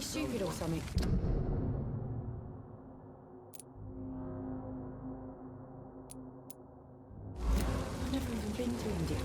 stupid or something. I've never even been to India.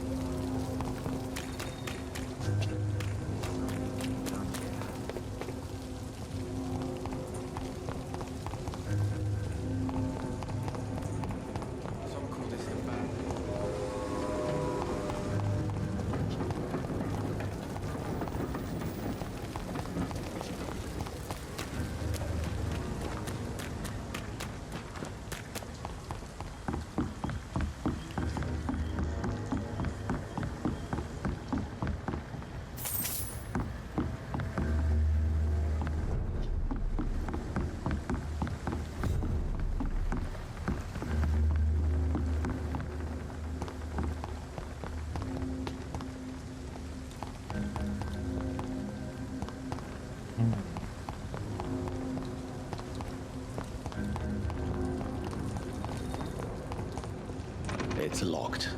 It's locked.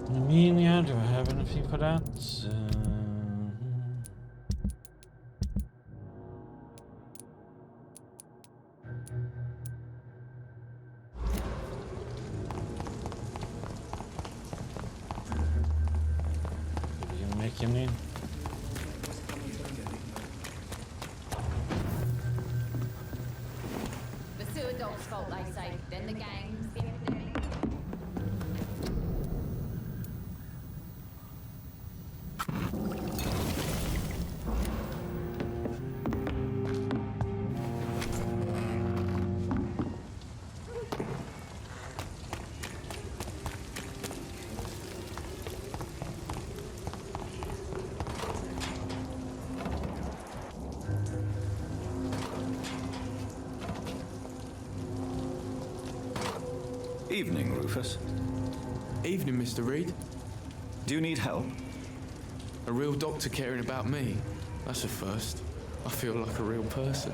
Amelia, do I have anything for that? Did you make him in? The sewer dog's fault, they say. Then the gangs, the epidemic. Evening, Rufus. Evening, Mr. Reed. Do you need help? A real doctor caring about me. That's a first. I feel like a real person.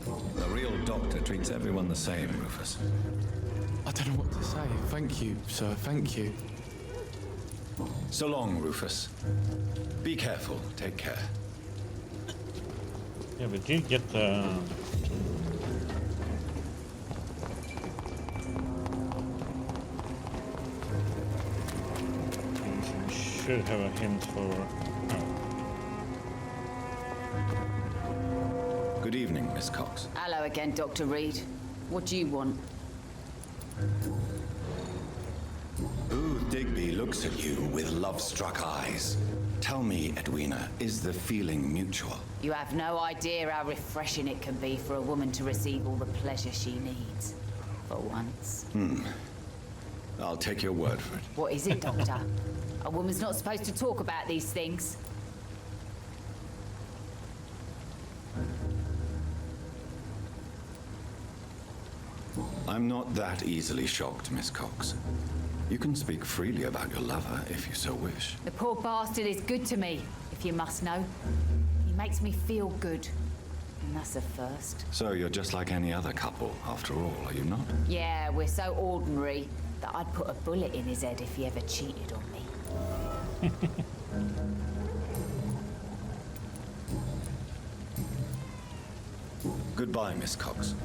A real doctor treats everyone the same, Rufus. I don't know what to say. Thank you, sir. Thank you. So long, Rufus. Be careful. Take care. Yeah, but you get the... You should have a hint for... Good evening, Miss Cox. Hello again, Dr. Reed. What do you want? Booth Digby looks at you with love-struck eyes. Tell me, Edwina, is the feeling mutual? You have no idea how refreshing it can be for a woman to receive all the pleasure she needs. For once. I'll take your word for it. What is it, Doctor? A woman's not supposed to talk about these things. I'm not that easily shocked, Miss Cox. You can speak freely about your lover if you so wish. The poor bastard is good to me, if you must know. He makes me feel good. And that's a first. So you're just like any other couple, after all, are you not? Yeah, we're so ordinary that I'd put a bullet in his head if he ever cheated on me. Goodbye, Miss Cox.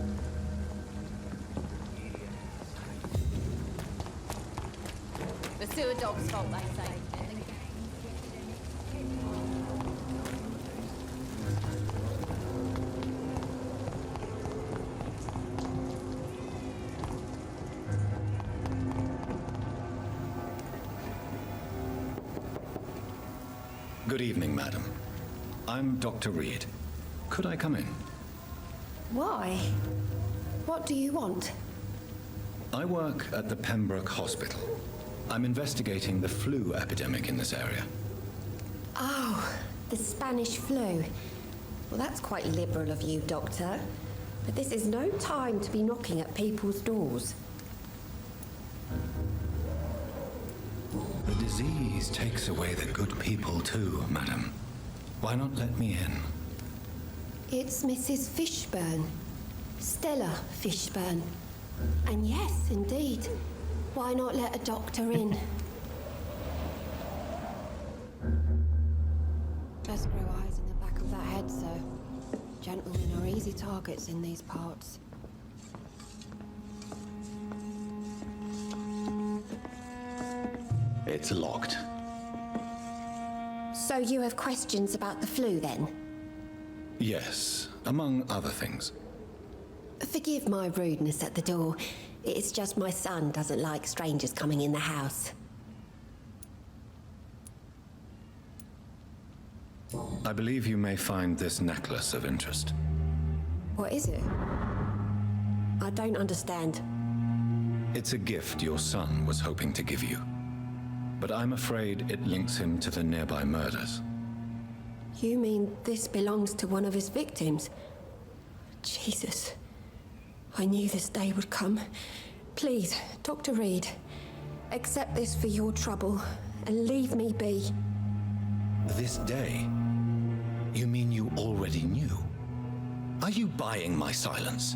The sewer dog's fault, they say. Good evening, madam. I'm Dr. Reed. Could I come in? Why? What do you want? I work at the Pembroke Hospital. I'm investigating the flu epidemic in this area. Oh, the Spanish flu. Well, that's quite liberal of you, Doctor. But this is no time to be knocking at people's doors. The disease takes away the good people too, madam. Why not let me in? It's Mrs. Fishburne. Stella Fishburne. And yes, indeed. Why not let a doctor in? Just grow eyes in the back of that head, sir. Gentlemen are easy targets in these parts. It's locked. So you have questions about the flu, then? Yes, among other things. Forgive my rudeness at the door. It's just my son doesn't like strangers coming in the house. I believe you may find this necklace of interest. What is it? I don't understand. It's a gift your son was hoping to give you. But I'm afraid it links him to the nearby murders. You mean this belongs to one of his victims? Jesus. I knew this day would come. Please, Dr. Reed, accept this for your trouble and leave me be. This day? You mean you already knew? Are you buying my silence?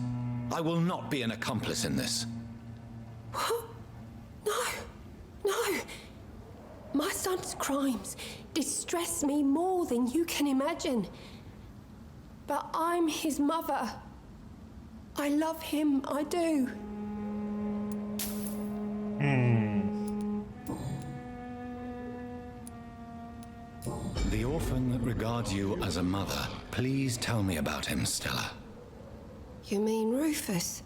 I will not be an accomplice in this. What? No. My son's crimes distress me more than you can imagine. But I'm his mother. I love him, I do. The orphan that regards you as a mother. Please tell me about him, Stella. You mean Rufus?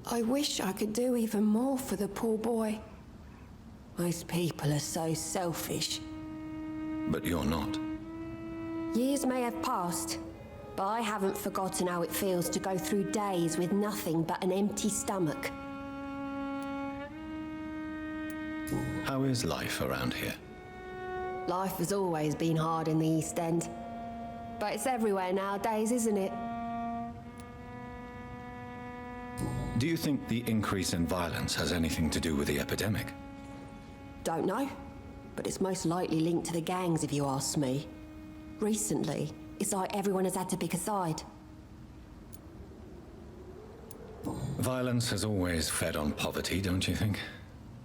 I wish I could do even more for the poor boy. Most people are so selfish. But you're not. Years may have passed, but I haven't forgotten how it feels to go through days with nothing but an empty stomach. How is life around here? Life has always been hard in the East End. But it's everywhere nowadays, isn't it? Do you think the increase in violence has anything to do with the epidemic? Don't know. But it's most likely linked to the gangs, if you ask me. Recently, it's like everyone has had to pick a side. Violence has always fed on poverty, don't you think?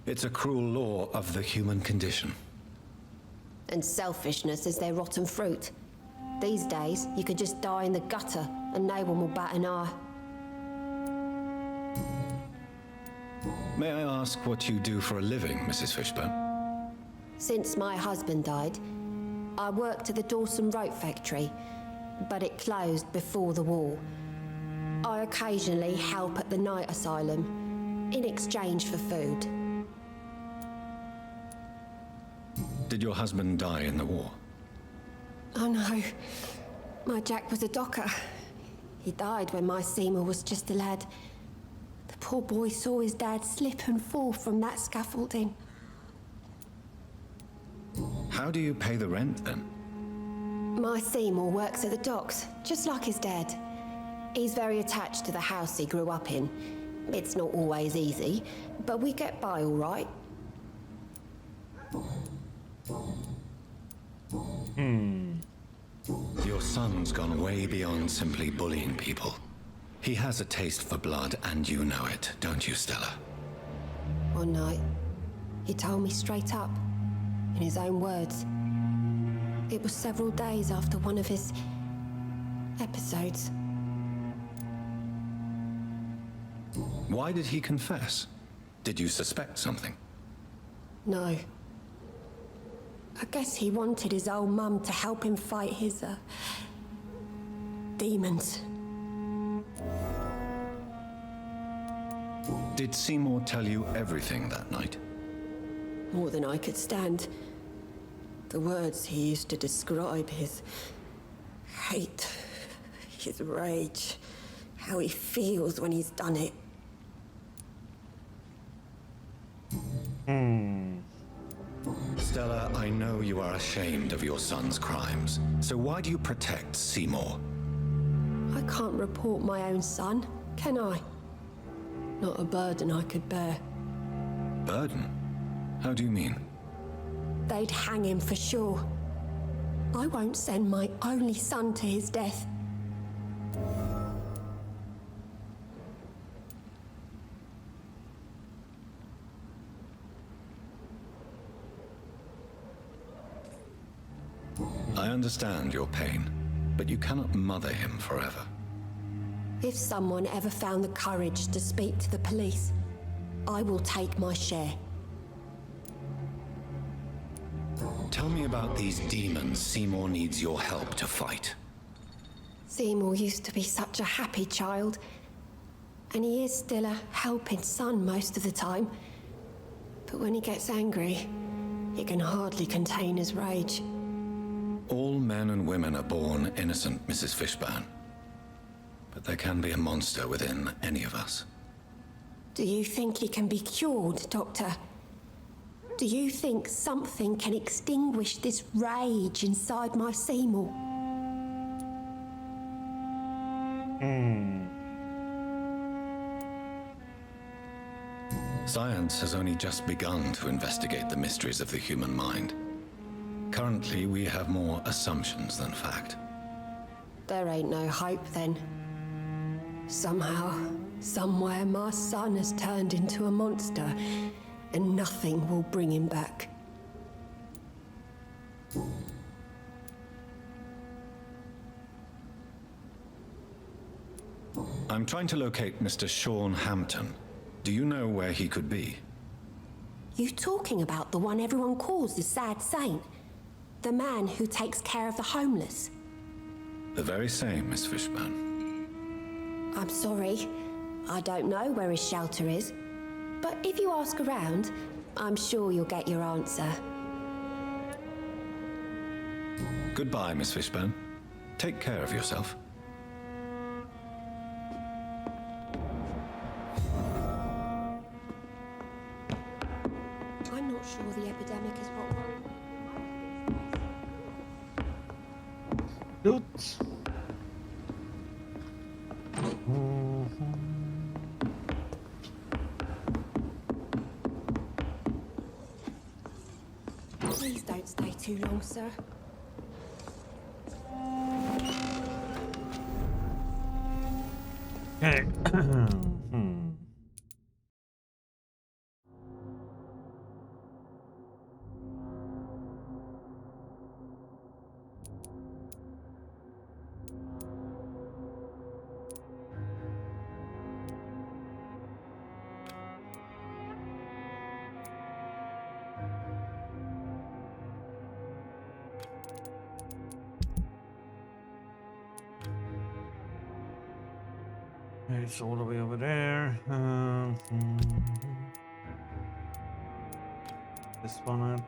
It's a cruel law of the human condition. And selfishness is their rotten fruit. These days, you could just die in the gutter and no one will bat an eye. May I ask what you do for a living, Mrs. Fishburne? Since my husband died, I worked at the Dawson Rope factory, but it closed before the war. I occasionally help at the night asylum, in exchange for food. Did your husband die in the war? Oh no, my Jack was a docker. He died when my Seymour was just a lad. The poor boy saw his dad slip and fall from that scaffolding. How do you pay the rent, then? My Seymour works at the docks, just like his dad. He's very attached to the house he grew up in. It's not always easy, but we get by all right. Your son's gone way beyond simply bullying people. He has a taste for blood, and you know it, don't you, Stella? One night, he told me straight up, in his own words. It was several days after one of his episodes. Why did he confess? Did you suspect something? No. I guess he wanted his old mum to help him fight his, demons. Did Seymour tell you everything that night? More than I could stand. The words he used to describe his hate, his rage, how he feels when he's done it. Stella, I know you are ashamed of your son's crimes. So why do you protect Seymour? I can't report my own son, can I? Not a burden I could bear. Burden? How do you mean? They'd hang him for sure. I won't send my only son to his death. I understand your pain, but you cannot mother him forever. If someone ever found the courage to speak to the police, I will take my share. Tell me about these demons Seymour needs your help to fight. Seymour used to be such a happy child, and he is still a helping son most of the time. But when he gets angry, he can hardly contain his rage. All men and women are born innocent, Mrs. Fishburne. But there can be a monster within any of us. Do you think he can be cured, Doctor? Do you think something can extinguish this rage inside my Seymour? Science has only just begun to investigate the mysteries of the human mind. Currently, we have more assumptions than fact. There ain't no hope then. Somehow, somewhere, my son has turned into a monster, and nothing will bring him back. I'm trying to locate Mr. Sean Hampton. Do you know where he could be? You talking about the one everyone calls the sad saint? The man who takes care of the homeless? The very same, Miss Fishburne. I'm sorry, I don't know where his shelter is. But if you ask around, I'm sure you'll get your answer. Goodbye, Miss Fishburne. Take care of yourself. I'm not sure the epidemic is what worries. Loot. Please don't stay too long, sir. Okay. It's all the way over there. This one.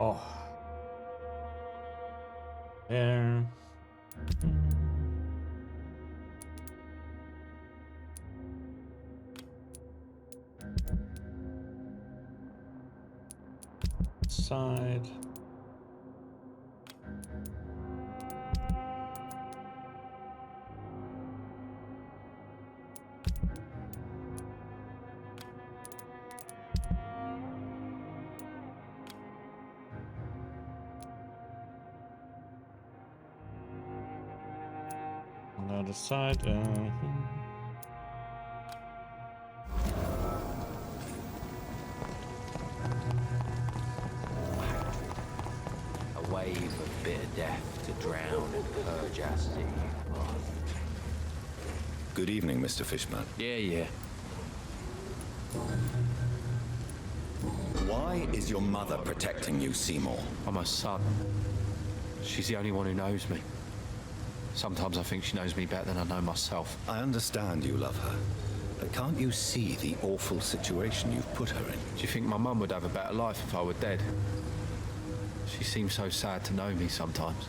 Oh. There. Side. On the other side. Wave of bitter death to drown and purge our sea. Good evening, Mr. Fishburne. Yeah. Why is your mother protecting you, Seymour? I'm her son. She's the only one who knows me. Sometimes I think she knows me better than I know myself. I understand you love her, but can't you see the awful situation you've put her in? Do you think my mum would have a better life if I were dead? She seems so sad to know me sometimes.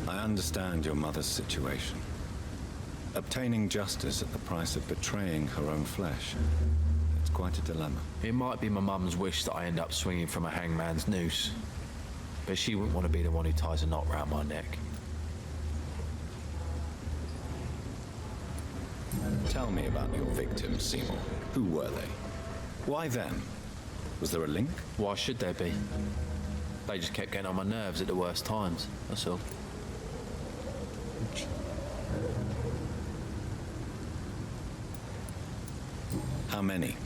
I understand your mother's situation. Obtaining justice at the price of betraying her own flesh. It's quite a dilemma. It might be my mum's wish that I end up swinging from a hangman's noose, but she wouldn't want to be the one who ties a knot round my neck. Tell me about your victims, Seymour. Who were they? Why them? Was there a link? Why should there be? They just kept getting on my nerves at the worst times, that's all. How many?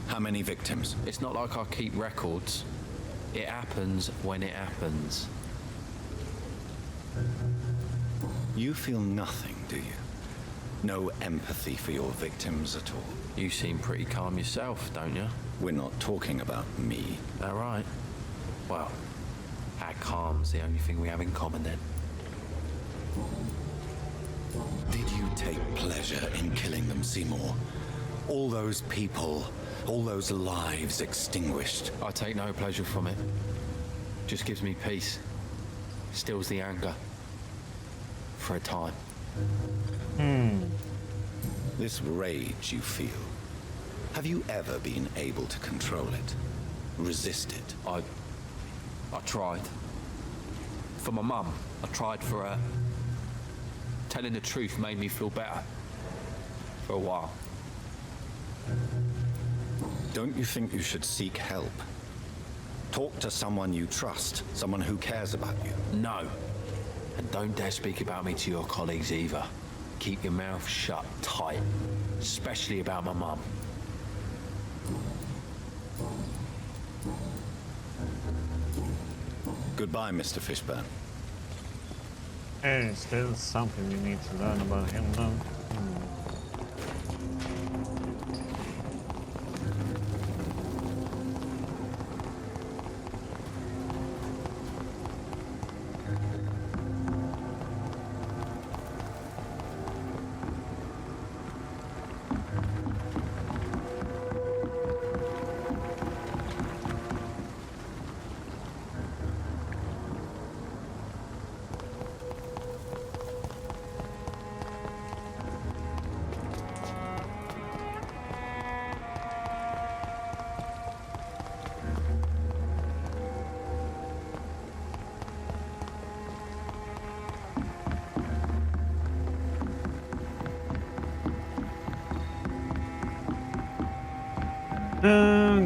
How many victims? It's not like I keep records. It happens when it happens. You feel nothing, do you? No empathy for your victims at all? You seem pretty calm yourself, don't you? We're not talking about me. All right. Well, our calm's the only thing we have in common then. Did you take pleasure in killing them, Seymour? All those people, all those lives extinguished. I take no pleasure from it. Just gives me peace. Stills the anger. For a time. This rage you feel, have you ever been able to control it? Resist it? I tried. For my mum, I tried for her. Telling the truth made me feel better. For a while. Don't you think you should seek help? Talk to someone you trust, someone who cares about you. No. And don't dare speak about me to your colleagues either. Keep your mouth shut tight. Especially about my mum. Goodbye, Mr. Fishburne. Hey, still something we need to learn about him now.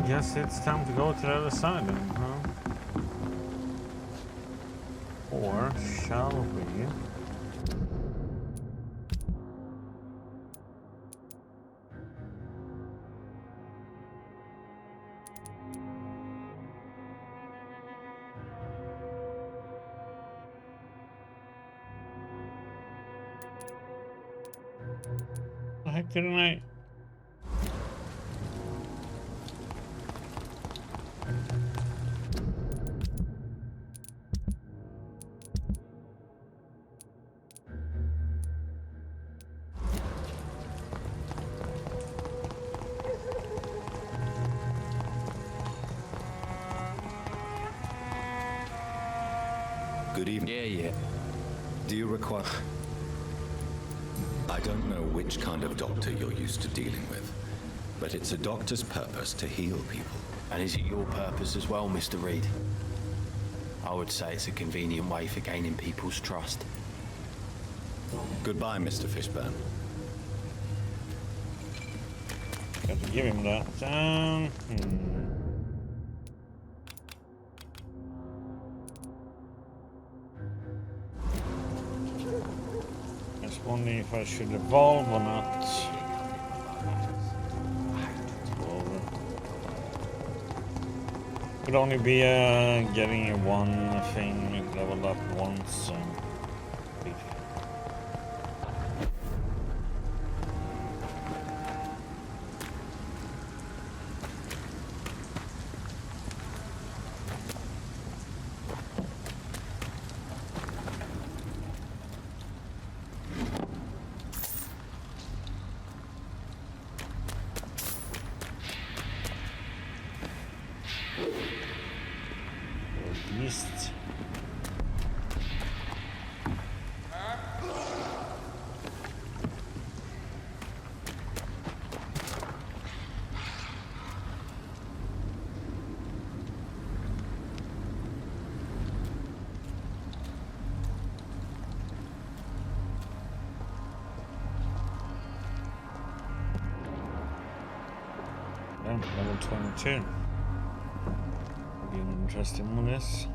Guess it's time to go to the other side then, huh? Or shall we? The heck didn't I? Good evening. Yeah. Do you require... I don't know which kind of doctor you're used to dealing with, but it's a doctor's purpose to heal people. And is it your purpose as well, Mr. Reed? I would say it's a convenient way for gaining people's trust. Goodbye, Mr. Fishburne. Got to give him that. Just wondering if I should evolve or not. Could only be getting one thing leveled up once. East. Yeah, level 22. Be interesting on this.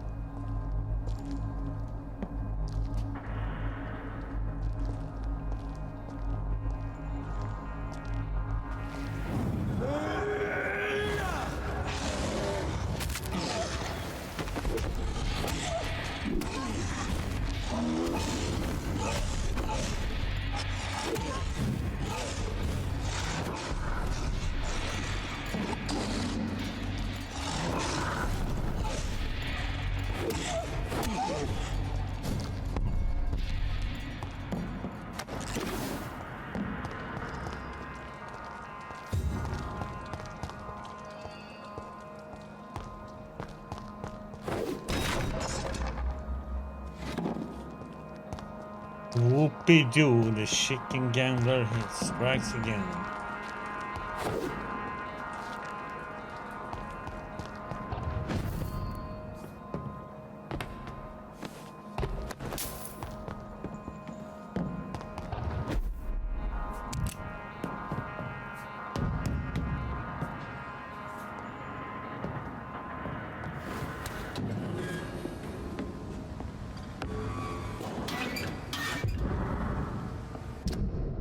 Whoopie-doo, the chicken gambler strikes again.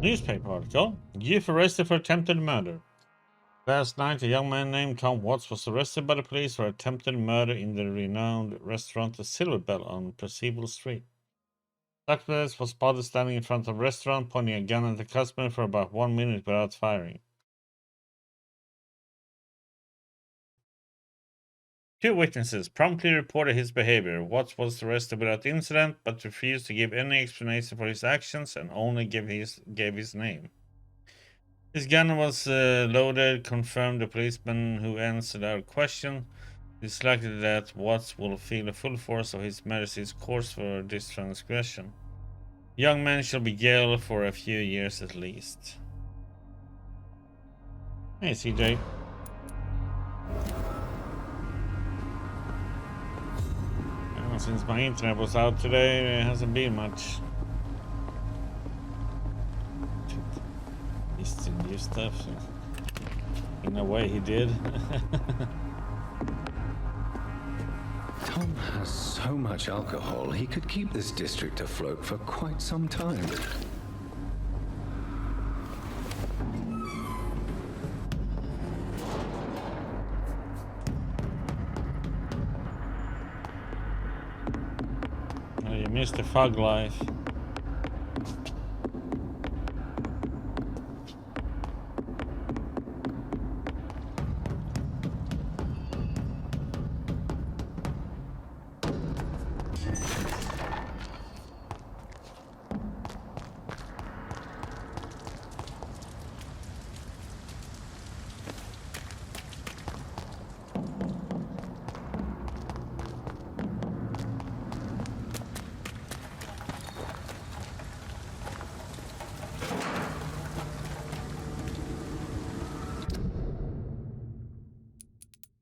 Newspaper article. Youth arrested for attempted murder. Last night, a young man named Tom Watts was arrested by the police for attempted murder in the renowned restaurant The Silver Bell on Percival Street. Suspect was spotted standing in front of the restaurant, pointing a gun at the customer for about 1 minute without firing. Two witnesses promptly reported his behavior. Watts was arrested without incident, but refused to give any explanation for his actions and only gave his name. His gun was loaded, confirmed the policeman who answered our question. It is likely that Watts will feel the full force of His Majesty's course for this transgression. Young man shall be jailed for a few years at least. Hey, CJ. Since my internet was out today, there hasn't been much. He's still new stuff. So in a way, he did. Tom has so much alcohol, he could keep this district afloat for quite some time. You missed the fog life.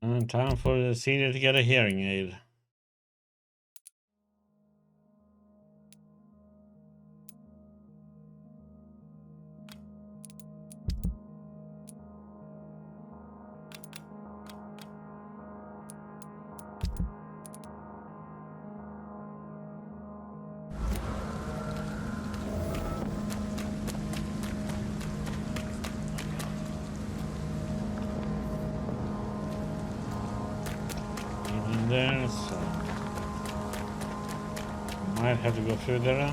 And time for the senior to get a hearing aid. There, so might have to go through there.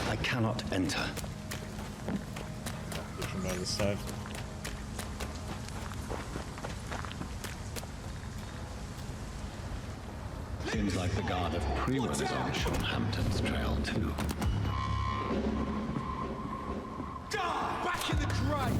I cannot enter. From the other side. Seems like the guard of Prima is on Sean Hampton's trail too. Back in the grave!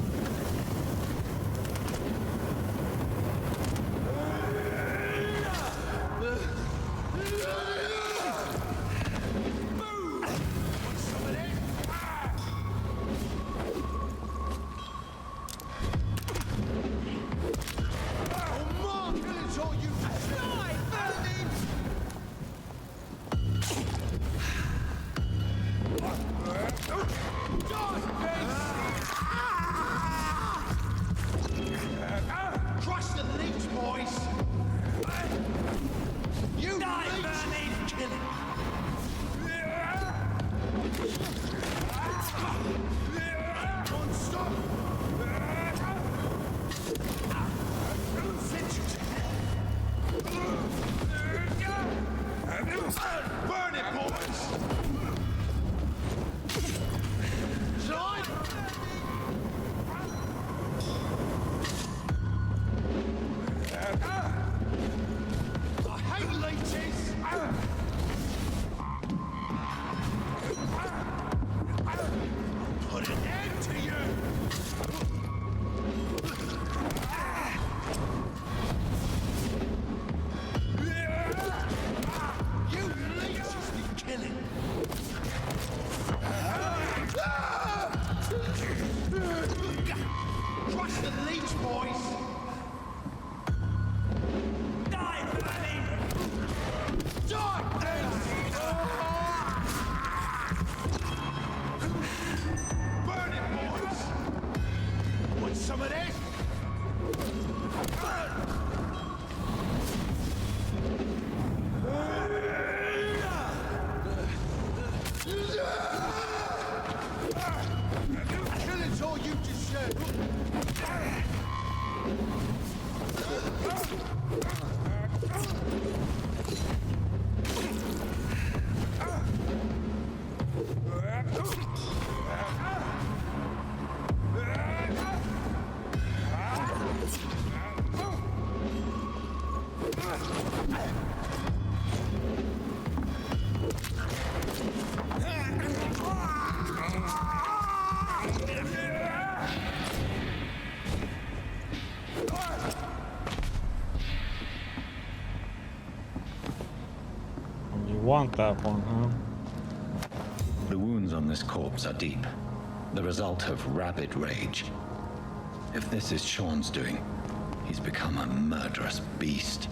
You want that one, huh? The wounds on this corpse are deep, the result of rabid rage. If this is Sean's doing, he's become a murderous beast.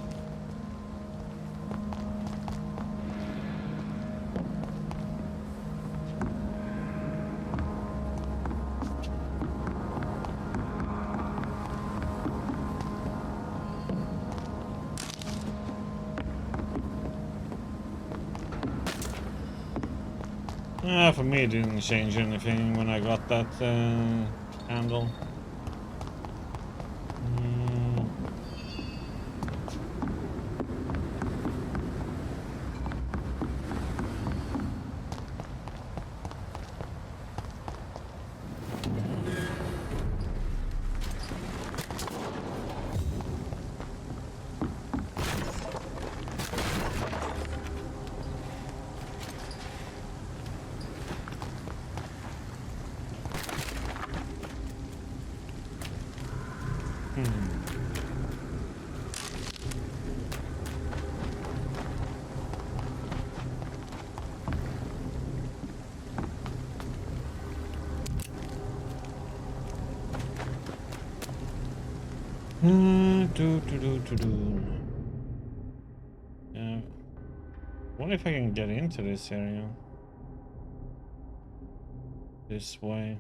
For me it didn't change anything when I got that handle. Yeah. Wonder if I can get into this area. This way.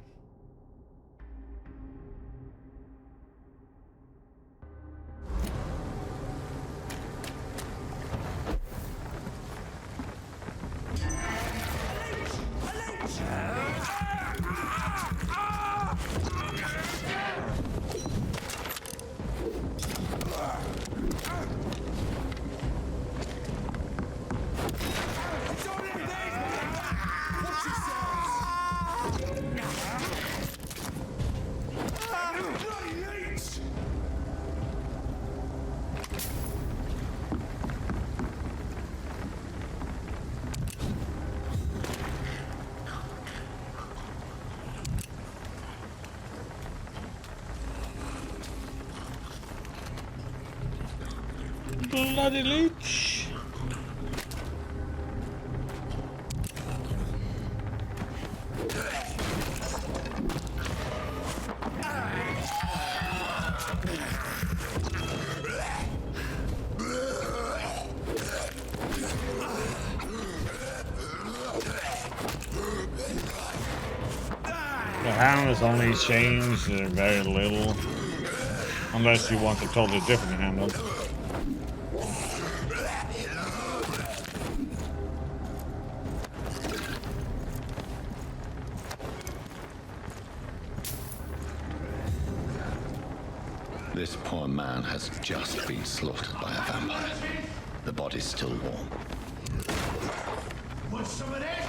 Bloody leech. The hand has only changed very little, unless you want a totally different handle. This poor man has just been slaughtered by a vampire. The body's still warm. Want some of that?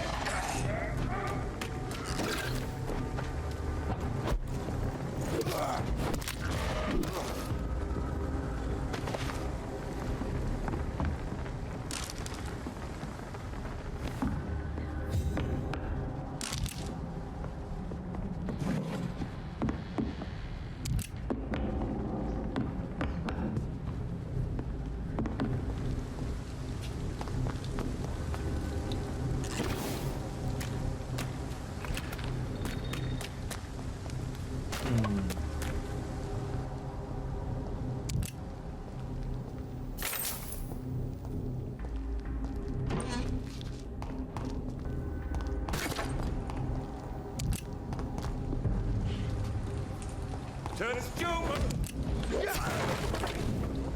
Turn stupid!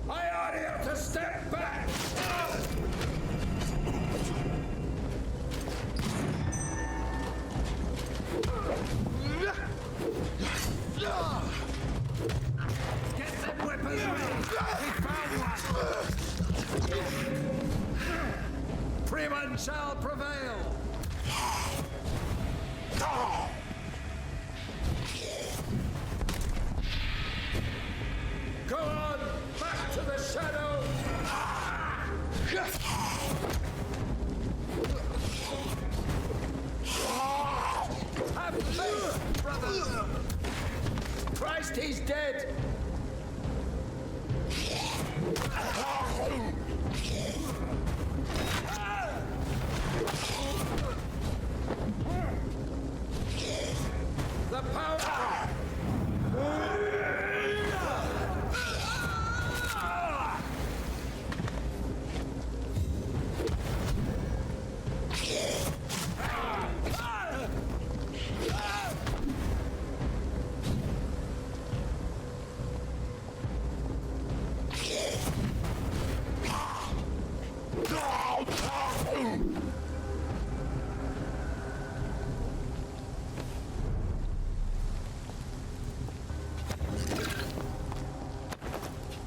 I ought him to step back! Christ, he's dead! The power!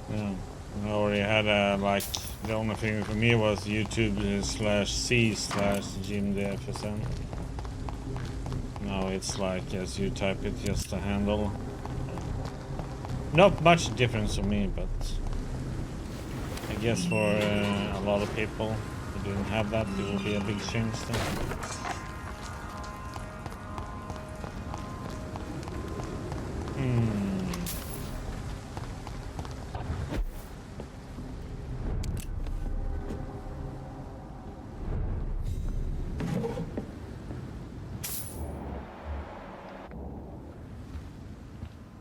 Yeah, I already had like the only thing for me was YouTube/C/JimDFSN. Now it's like as you type it, just a handle. Not much difference for me, but I guess for a lot of people who didn't have that, it will be a big change then.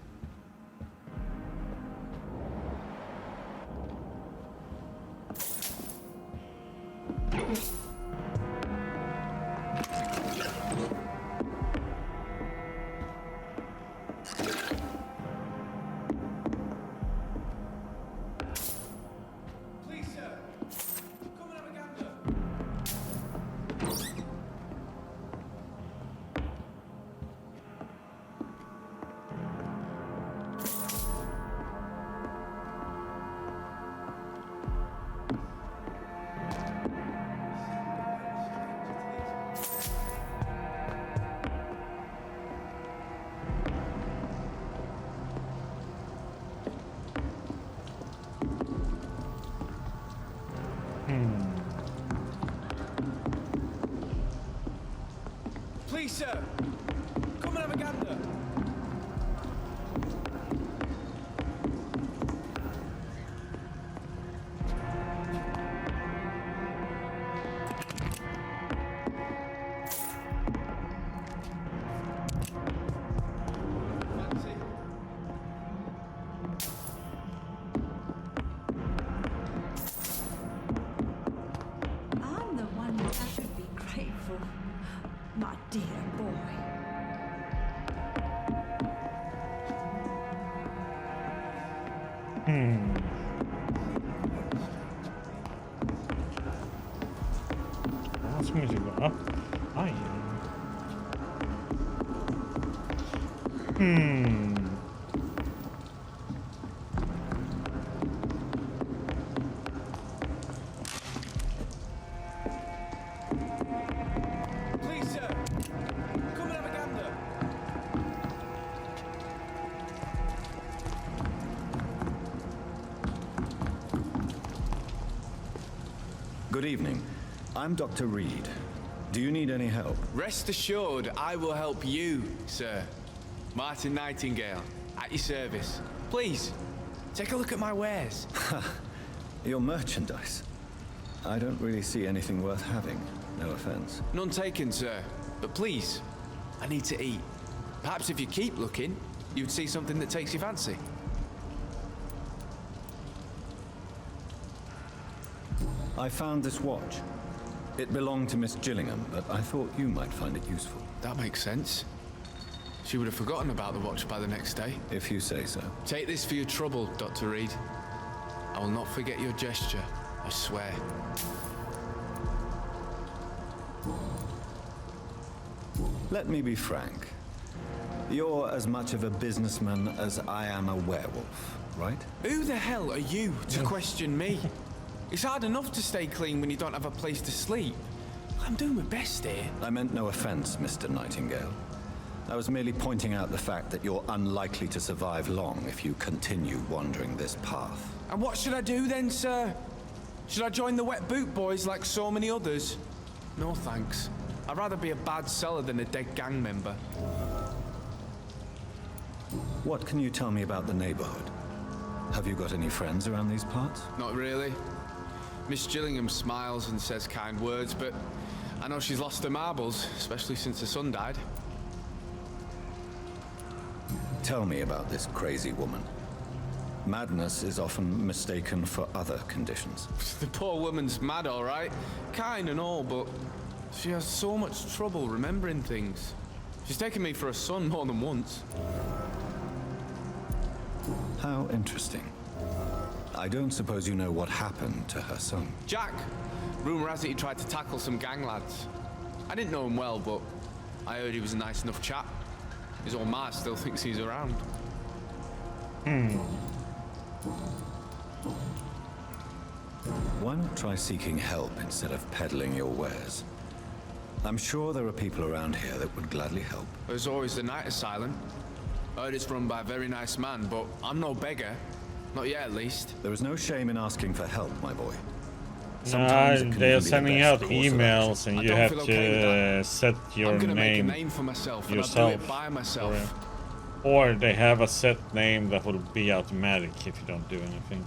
Please, sir. Come and have a gander. Please, sir. Come and have a gander. I'm the one that should be grateful, my dear boy. That's music go up. I Please, sir. Come and have a gander. Good evening. I'm Dr. Reed. Do you need any help? Rest assured, I will help you, sir. Martin Nightingale, at your service. Please, take a look at my wares. Your merchandise. I don't really see anything worth having. No offense. None taken, sir. But please, I need to eat. Perhaps if you keep looking, you'd see something that takes your fancy. I found this watch. It belonged to Miss Gillingham, but I thought you might find it useful. That makes sense. She would have forgotten about the watch by the next day. If you say so. Take this for your trouble, Dr. Reed. I will not forget your gesture, I swear. Let me be frank. You're as much of a businessman as I am a werewolf, right? Who the hell are you to question me? It's hard enough to stay clean when you don't have a place to sleep. I'm doing my best here. I meant no offense, Mr. Nightingale. I was merely pointing out the fact that you're unlikely to survive long if you continue wandering this path. And what should I do then, sir? Should I join the Wet Boot Boys like so many others? No thanks. I'd rather be a bad seller than a dead gang member. What can you tell me about the neighborhood? Have you got any friends around these parts? Not really. Miss Gillingham smiles and says kind words, but I know she's lost her marbles, especially since her son died. Tell me about this crazy woman. Madness is often mistaken for other conditions. The poor woman's mad, all right. Kind and all, but she has so much trouble remembering things. She's taken me for a son more than once. How interesting. I don't suppose you know what happened to her son. Jack! Rumour has it he tried to tackle some gang lads. I didn't know him well, but I heard he was a nice enough chap. His old ma still thinks he's around. Why not try seeking help instead of peddling your wares? I'm sure there are people around here that would gladly help. There's always the night asylum. I heard it's run by a very nice man, but I'm no beggar. Not yet, at least. There is no shame in asking for help, my boy. Sometimes it can They're even be the sending best out course of emails action. and I you don't have feel okay with to set your I'm gonna make a name name for myself, and I'll do yourself. it by myself. Or they have a set name that will be automatic if you don't do anything.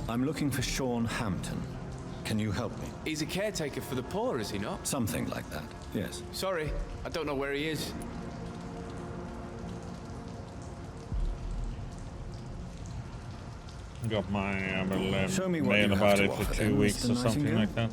I'm looking for Sean Hampton. Can you help me? He's a caretaker for the poor, is he not? Something like that, yes. Sorry, I don't know where he is. Got my Show me what mail you have about to it for offer 2 then, weeks Mr. or something Nightingale. like that.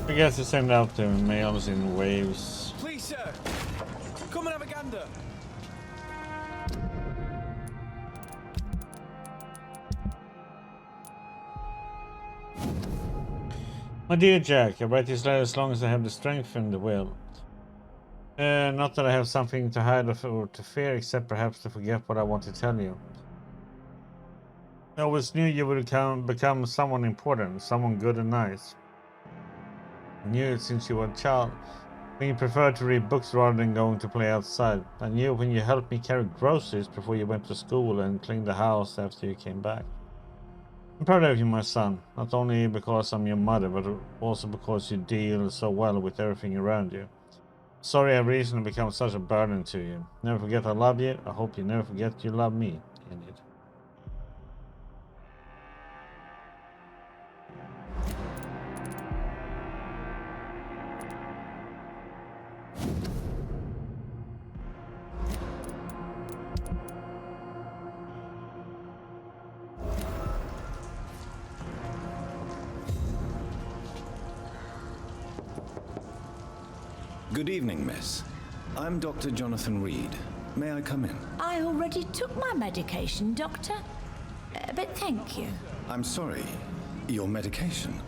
I guess they send out the mails in waves. Please, sir. Come and have a gander. My dear Jack, I write this letter as long as I have the strength and the will. Not that I have something to hide or to fear, except perhaps to forget what I want to tell you. I always knew you would become someone important, someone good and nice. I knew it since you were a child, when you preferred to read books rather than going to play outside. I knew when you helped me carry groceries before you went to school and cleaned the house after you came back. I'm proud of you, my son, not only because I'm your mother, but also because you deal so well with everything around you. Sorry I have reason to become such a burden to you. Never forget I love you. I hope you never forget you love me, Enid. Good evening, miss. I'm Dr. Jonathan Reed. May I come in? I already took my medication, Doctor. But thank you. I'm sorry. Your medication?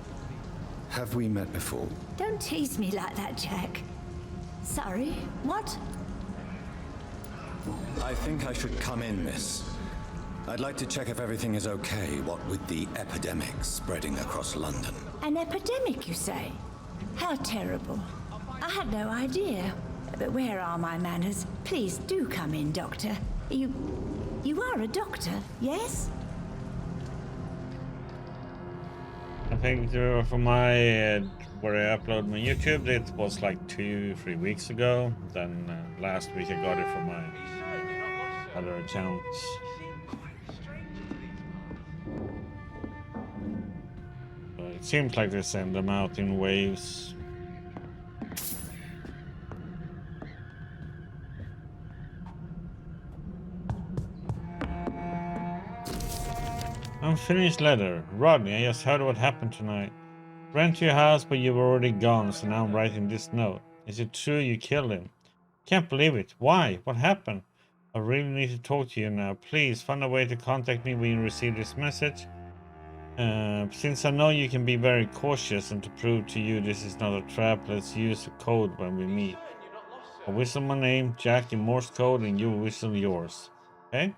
Have we met before? Don't tease me like that, Jack. Sorry, what? I think I should come in, miss. I'd like to check if everything is okay, what with the epidemic spreading across London. An epidemic, you say? How terrible. I had no idea. But where are my manners? Please do come in, Doctor. You are a doctor, yes? I think for my where I upload my YouTube, it was like 2-3 weeks ago. Then last week I got it from my other accounts. But it seems like they send them out in waves. I'm Unfinished letter. Rodney, I just heard what happened tonight. Ran to your house, but you were already gone, so now I'm writing this note. Is it true you killed him? Can't believe it. Why? What happened? I really need to talk to you now. Please find a way to contact me when you receive this message. Since I know you can be very cautious, and to prove to you this is not a trap, let's use a code when we meet. I'll whistle my name, Jack, in Morse code, and you'll whistle yours. Okay?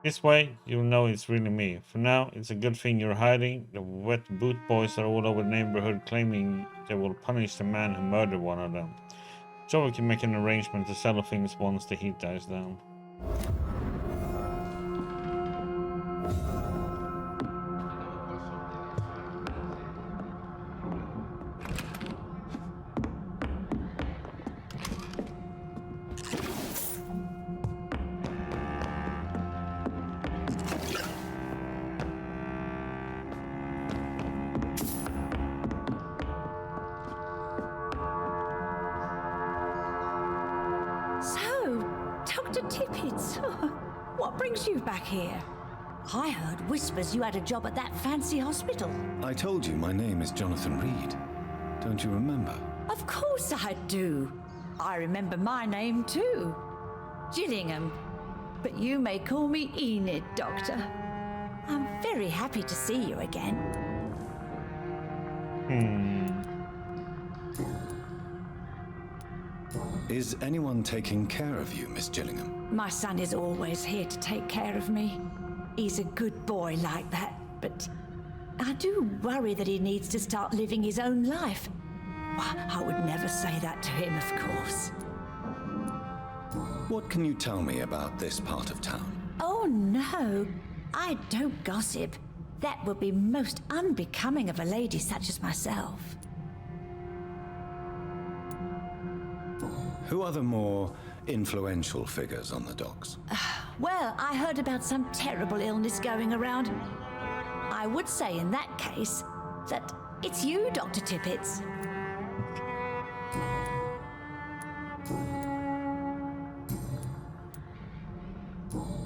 This way, you'll know it's really me. For now, it's a good thing you're hiding. The wet boot boys are all over the neighborhood claiming they will punish the man who murdered one of them. So we can make an arrangement to settle things once the heat dies down. Dr. Tippett, what brings you back here? I heard whispers you had a job at that fancy hospital. I told you my name is Jonathan Reed. Don't you remember? Of course I do. I remember my name too. Gillingham. But you may call me Enid, Doctor. I'm very happy to see you again. Is anyone taking care of you, Miss Gillingham? My son is always here to take care of me. He's a good boy like that, but I do worry that he needs to start living his own life. I would never say that to him, of course. What can you tell me about this part of town? Oh, no. I don't gossip. That would be most unbecoming of a lady such as myself. Who are the more influential figures on the docks? Well, I heard about some terrible illness going around. I would say in that case that it's you, Dr. Tippett.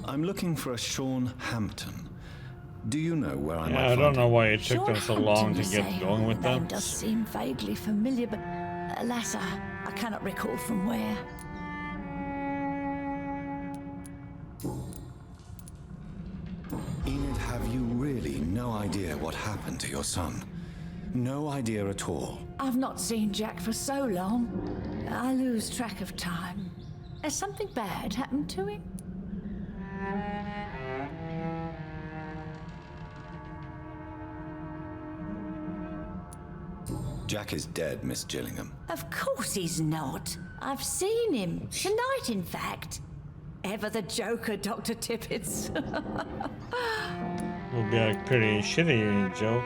I'm looking for a Sean Hampton. Do you know where I might I find don't know him? why it took them so long to Hampton, you get say? going with The name that. does seem vaguely familiar, but alas, I cannot recall from where. Enid, have you really no idea what happened to your son? No idea at all. I've not seen Jack for so long. I lose track of time. Has something bad happened to him? Jack is dead, Miss Gillingham. Of course he's not. I've seen him. Tonight, in fact. Ever the joker, Dr. Tippett. Would be a pretty shitty joke.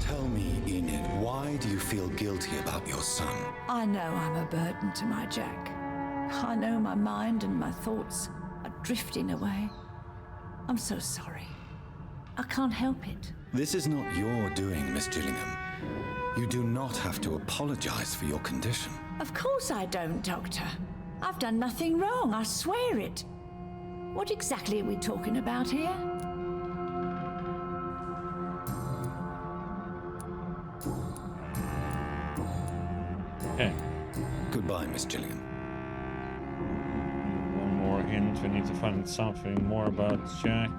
Tell me, Enid, why do you feel guilty about your son? I know I'm a burden to my Jack. I know my mind and my thoughts are drifting away. I'm so sorry. I can't help it. This is not your doing, Miss Gillingham. You do not have to apologize for your condition. Of course I don't, Doctor. I've done nothing wrong, I swear it. What exactly are we talking about here? Okay. Goodbye, Miss Gillingham. One more hint. We need to find something more about Jack.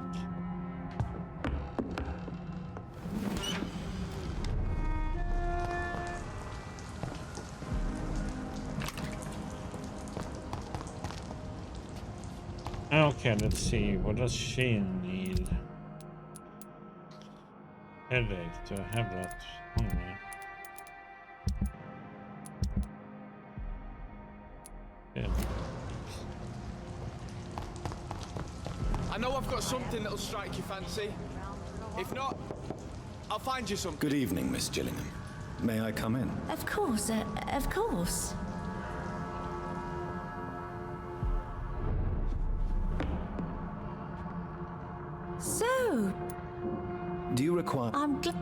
Okay, let's see. What does she need? Headache. Do I have that on me? Yeah. I know I've got something that'll strike your fancy. If not, I'll find you something. Good evening, Miss Gillingham. May I come in? Of course, of course. So, Do you require... I'm glad.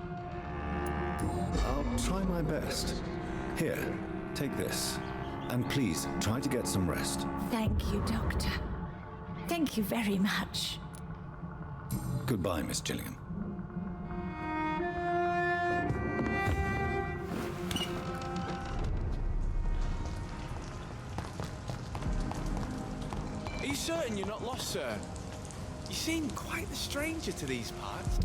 I'll try my best. Here, take this. And please, try to get some rest. Thank you, Doctor. Thank you very much. Goodbye, Miss Gillingham. Are you certain you're not lost, sir? You seem quite the stranger to these parts.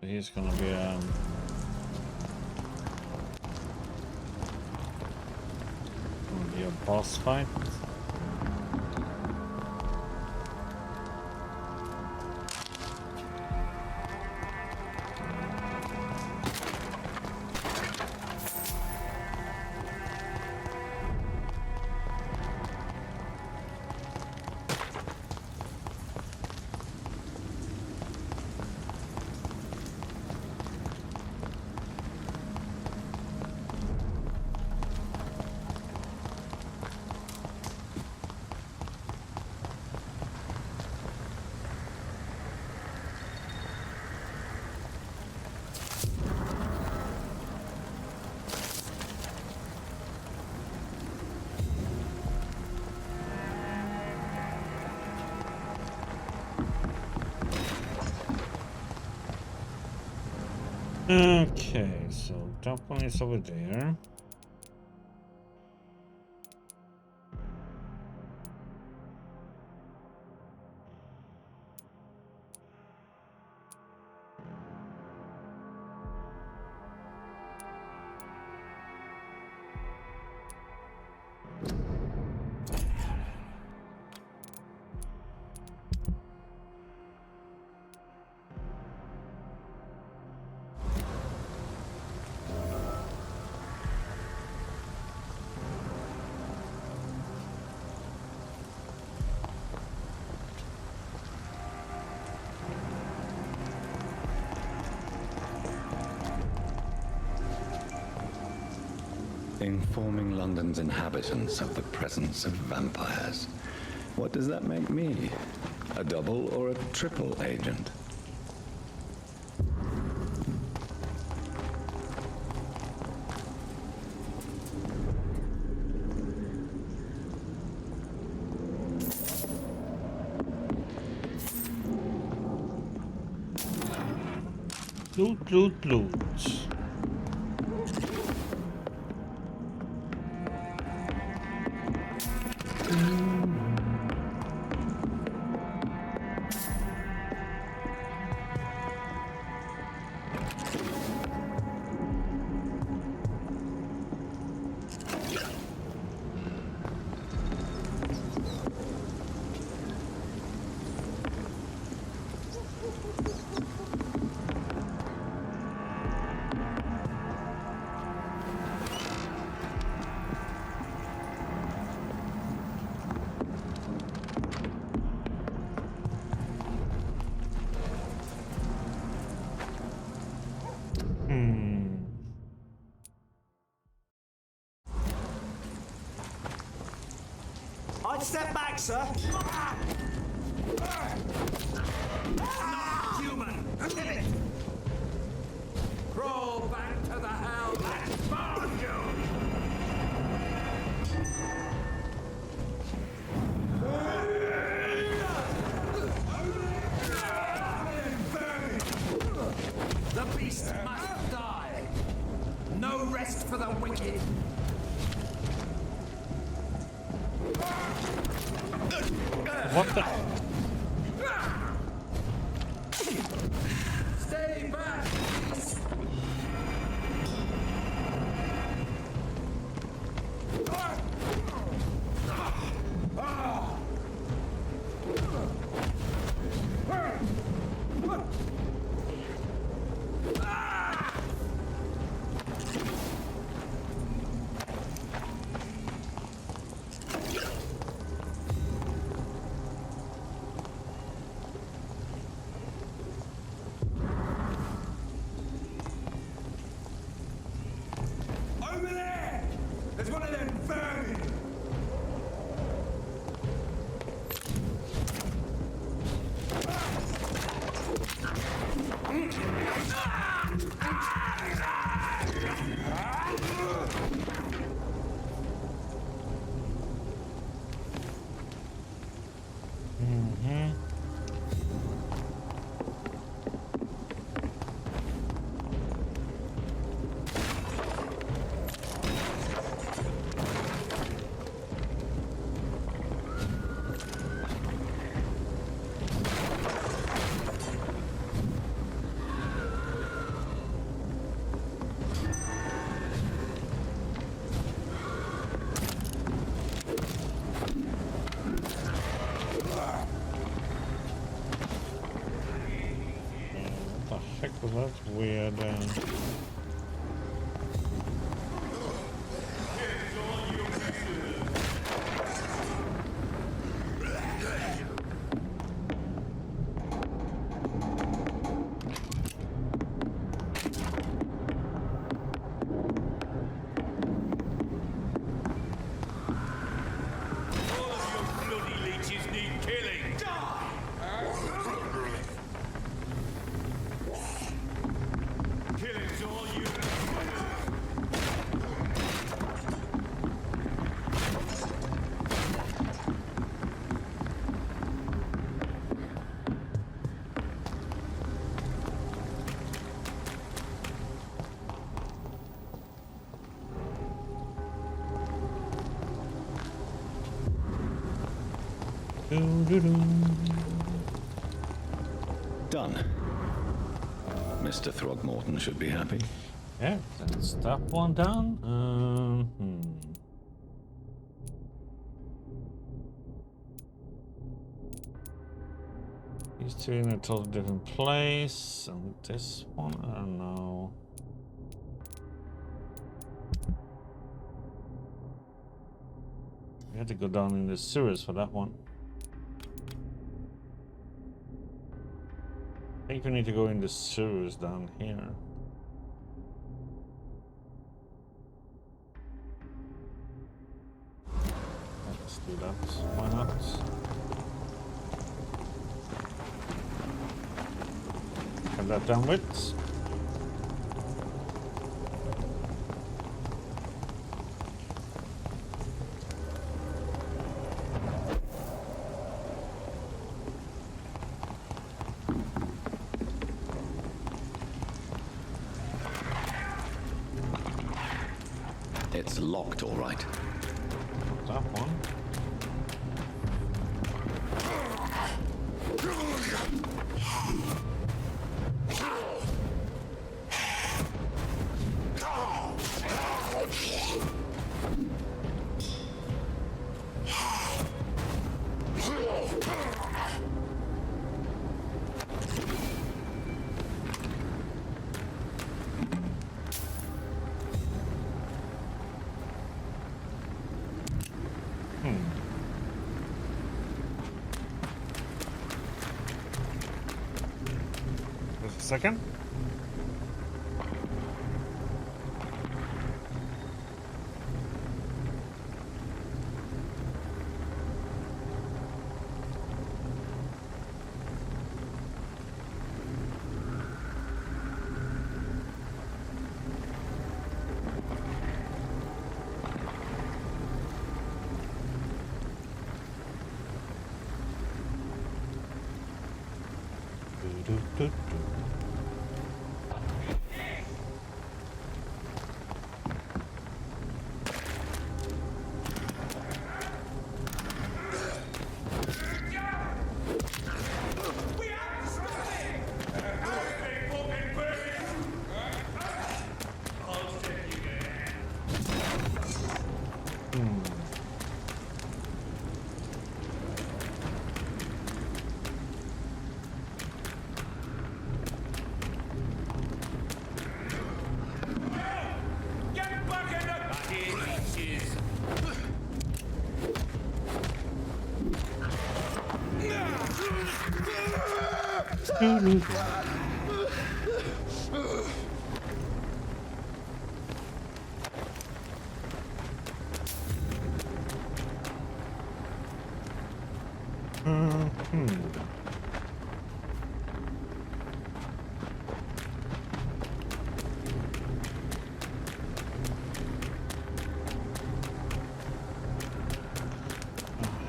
He's gonna be a boss fight. Okay, so top one is over there. Informing London's inhabitants of the presence of vampires. What does that make me? A double or a triple agent? Loot, loot, loot. I'd step back, sir. Not human. Kill it. Crawl back to the hell that spawned you. The beast must die. No rest for the wicked. What the? Stay back, please. Over there! There's one of them vermin! Done. Mr. Throgmorton should be happy. Yeah, that's that one done. These two in a totally different place, and this one, I don't know. We had to go down in the sewers for that one. I think we need to go in the sewers down here. Let's do that. Why not? Have that done with. It's locked, all right. That one. Just a second.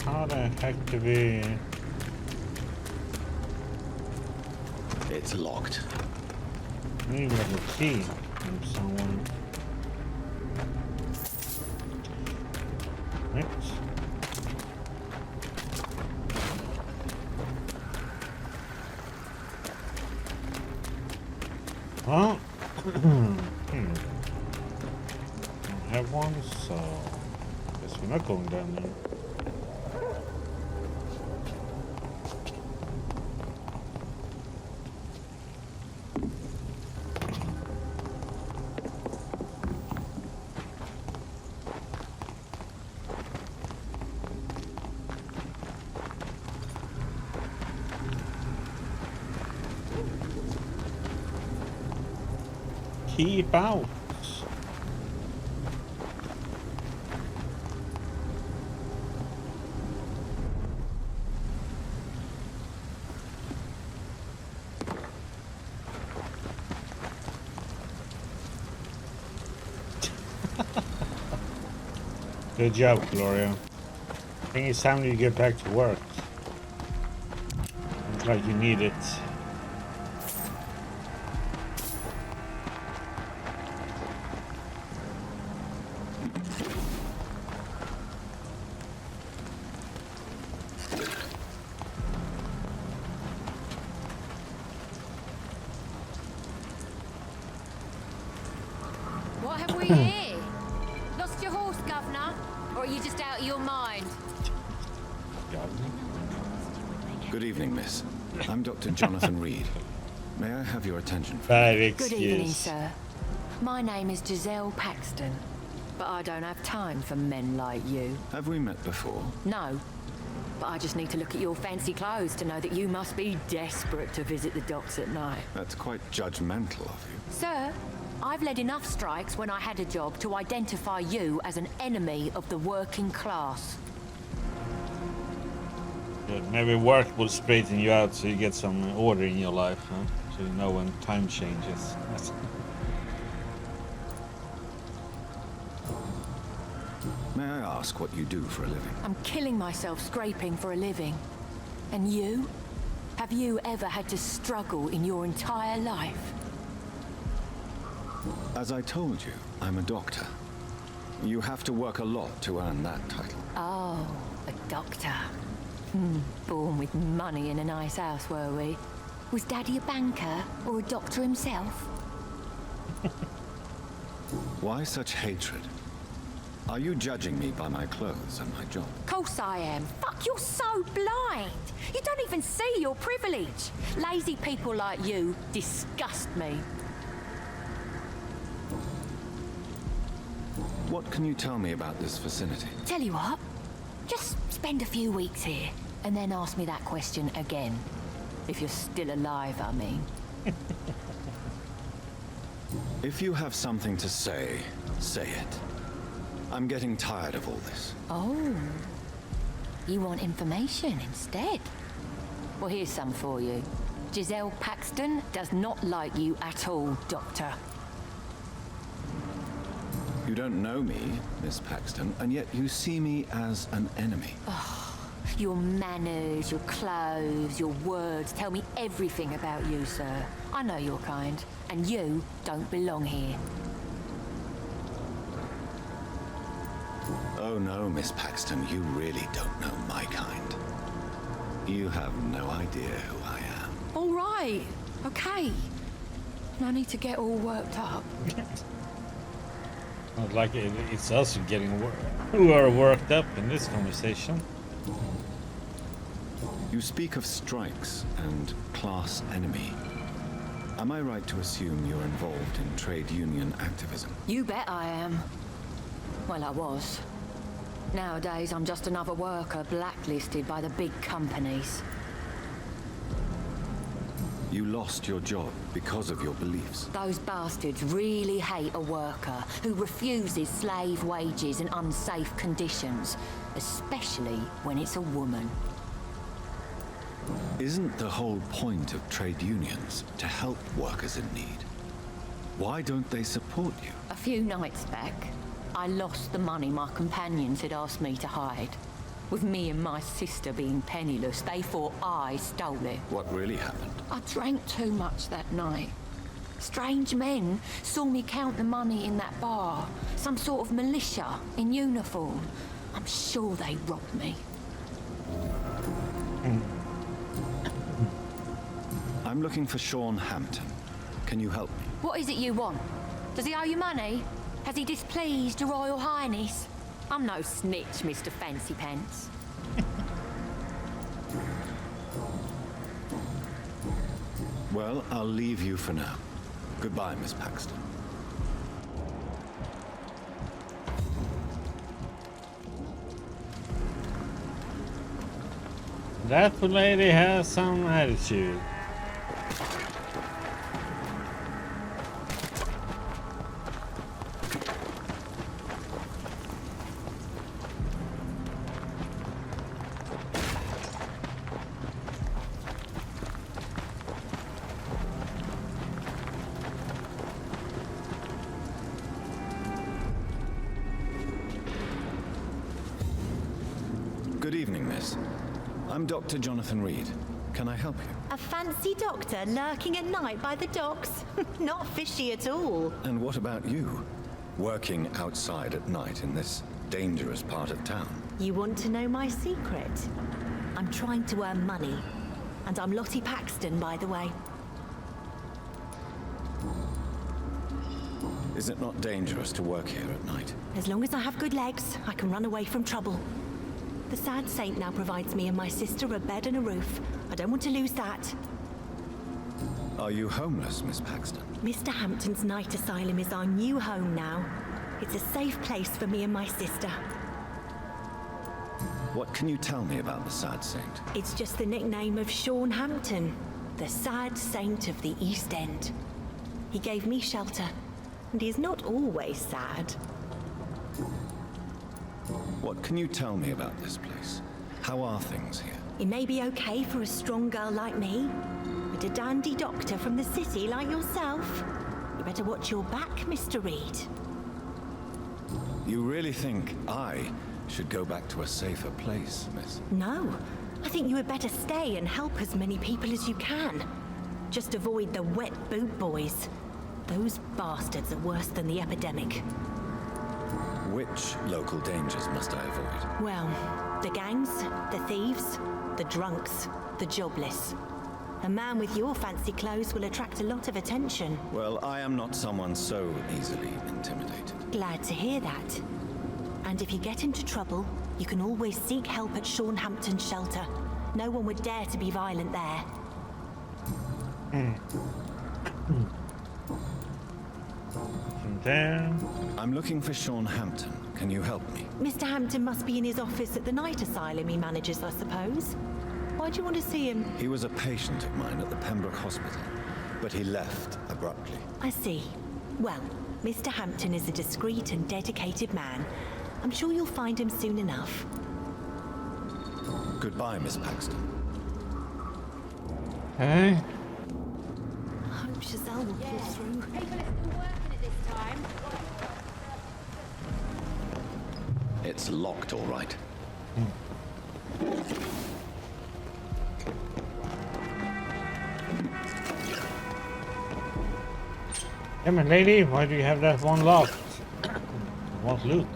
How the heck do we... It's locked. I need like a key from someone. Right. Well, I have one, so guess we're not going down there. Keep out. Good job, Gloria. I think it's time you get back to work. Looks like you need it. What have we here? Lost your horse, Governor? Or are you just out of your mind? Good evening, miss. I'm Dr. Jonathan Reed. May I have your attention? Good evening, sir. My name is Giselle Paxton, but I don't have time for men like you. Have we met before? No, but I just need to look at your fancy clothes to know that you must be desperate to visit the docks at night. That's quite judgmental of you. Sir, I've led enough strikes when I had a job to identify you as an enemy of the working class. Good. Maybe work will straighten you out so you get some order in your life, huh? So you know when time changes. May I ask what you do for a living? I'm killing myself scraping for a living. And you? Have you ever had to struggle in your entire life? As I told you, I'm a doctor. You have to work a lot to earn that title. Oh, a doctor. Born with money in a nice house, were we? Was Daddy a banker or a doctor himself? Why such hatred? Are you judging me by my clothes and my job? Course I am. Fuck, you're so blind. You don't even see your privilege. Lazy people like you disgust me. What can you tell me about this vicinity? Tell you what, just spend a few weeks here and then ask me that question again. If you're still alive, I mean. If you have something to say, say it. I'm getting tired of all this. Oh, you want information instead? Well, here's some for you. Giselle Paxton does not like you at all, Doctor. You don't know me, Miss Paxton, and yet you see me as an enemy. Your manners, your clothes, your words tell me everything about you, sir. I know your kind, and you don't belong here. Oh no, Miss Paxton, you really don't know my kind. You have no idea who I am. All right, okay. No need to get all worked up. Not like it's us who are worked up in this conversation. You speak of strikes and class enemy. Am I right to assume you're involved in trade union activism? You bet I am. Well, I was. Nowadays, I'm just another worker blacklisted by the big companies. You lost your job because of your beliefs. Those bastards really hate a worker who refuses slave wages and unsafe conditions, especially when it's a woman. Isn't the whole point of trade unions to help workers in need? Why don't they support you? A few nights back, I lost the money my companions had asked me to hide. With me and my sister being penniless, they thought I stole it. What really happened? I drank too much that night. Strange men saw me count the money in that bar. Some sort of militia in uniform. I'm sure they robbed me. I'm looking for Sean Hampton. Can you help me? What is it you want? Does he owe you money? Has he displeased your Royal Highness? I'm no snitch, Mr. Fancy Pants. Well, I'll leave you for now. Goodbye, Miss Paxton. That lady has some attitude. Good evening, miss. I'm Dr. Jonathan Reed. Can I help you? A fancy doctor lurking at night by the docks? Not fishy at all. And what about you? Working outside at night in this dangerous part of town? You want to know my secret? I'm trying to earn money. And I'm Lottie Paxton, by the way. Is it not dangerous to work here at night? As long as I have good legs, I can run away from trouble. The sad saint now provides me and my sister a bed and a roof. I don't want to lose that. Are you homeless, Miss Paxton? Mr. Hampton's night asylum is our new home now. It's a safe place for me and my sister. What can you tell me about the Sad Saint? It's just the nickname of Sean Hampton, the sad saint of the East End. He gave me shelter, and he's not always sad. What can you tell me about this place? How are things here? It may be okay for a strong girl like me, but a dandy doctor from the city like yourself, you better watch your back, Mr. Reed. You really think I should go back to a safer place, miss? No, I think you had better stay and help as many people as you can. Just avoid the wet boot boys. Those bastards are worse than the epidemic. Which local dangers must I avoid? Well, the gangs, the thieves, the drunks, the jobless. A man with your fancy clothes will attract a lot of attention. Well, I am not someone so easily intimidated. Glad to hear that. And if you get into trouble, you can always seek help at Sean Hampton's shelter. No one would dare to be violent there. There. I'm looking for Sean Hampton. Can you help me? Mr. Hampton must be in his office at the night asylum he manages, I suppose. Why do you want to see him? He was a patient of mine at the Pembroke Hospital, but he left abruptly. I see. Well, Mr. Hampton is a discreet and dedicated man. I'm sure you'll find him soon enough. Goodbye, Miss Paxton. Okay. I hope Giselle will pull through. People are still working at this time. It's locked, all right. Hey, my lady, why do you have that one locked? What loot?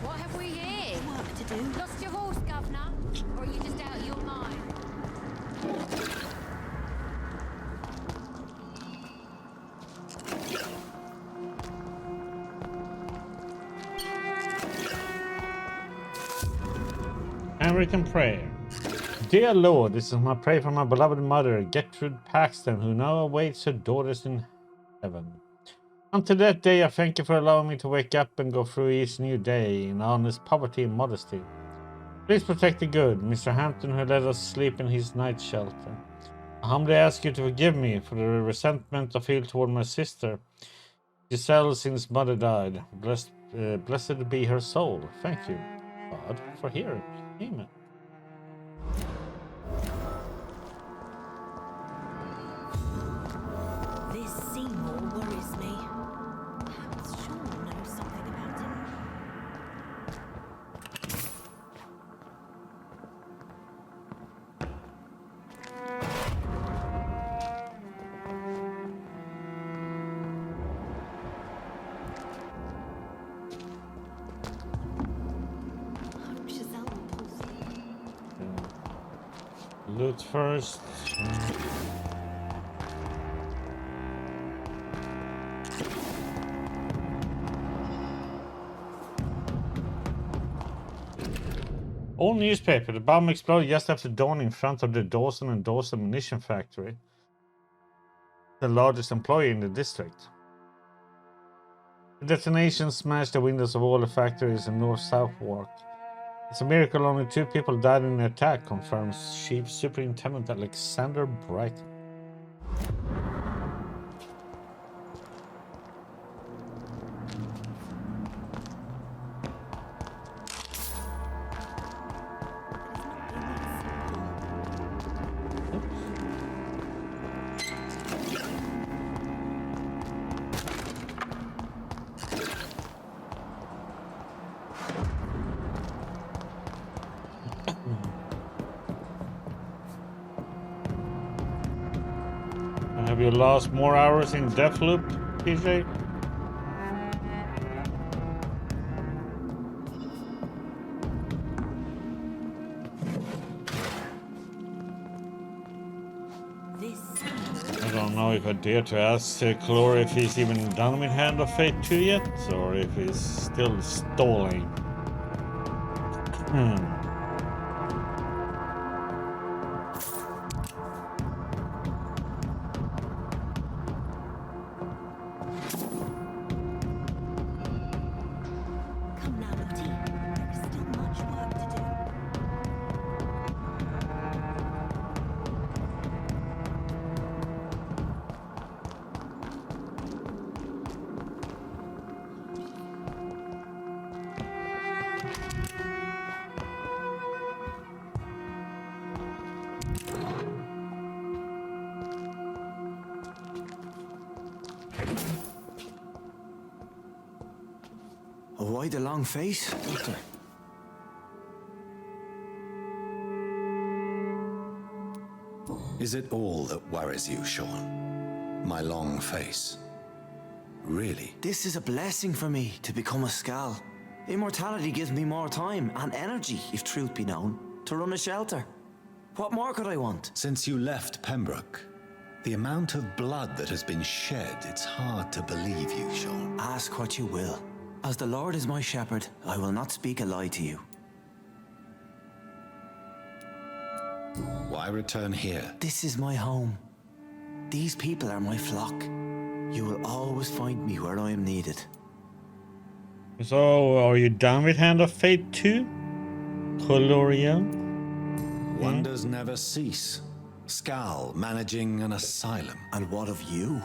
What have we here? Work to do. Lost your horse, Governor? Or are you just out of your mind? American prayer. Dear Lord, this is my prayer for my beloved mother, Gertrude Paxton, who now awaits her daughters in heaven. Until that day, I thank you for allowing me to wake up and go through each new day in honest poverty and modesty. Please protect the good, Mr. Hampton, who let us sleep in his night shelter. I humbly ask you to forgive me for the resentment I feel toward my sister, Giselle, since mother died. Blessed be her soul. Thank you, God, for hearing. Amen. This Seymour worries me. Perhaps Sean knows something about him. I hope Giselle will pull through. Loot first. Old newspaper. The bomb exploded just after dawn in front of the Dawson & Dawson munition factory, the largest employer in the district. The detonation smashed the windows of all the factories in North Southwark. It's a miracle only 2 people died in the attack, confirms Chief Superintendent Alexander Brighton. Have you lost more hours in Deathloop, PJ? I don't know if I dare to ask Clore if he's even done with Hand of Fate 2 yet, or if he's still stalling. Come now, Lottie. There is still much work to do. Why the long face, Doctor? Is it all that worries you, Sean? My long face? Really? This is a blessing for me to become a Skal. Immortality gives me more time and energy, if truth be known, to run a shelter. What more could I want? Since you left Pembroke, the amount of blood that has been shed, it's hard to believe you, Sean. Ask what you will. As the Lord is my shepherd, I will not speak a lie to you. Why return here? This is my home. These people are my flock. You will always find me where I am needed. So, are you done with Hand of Fate 2? Coloria? Wonders never cease. Skal managing an asylum. And what of you?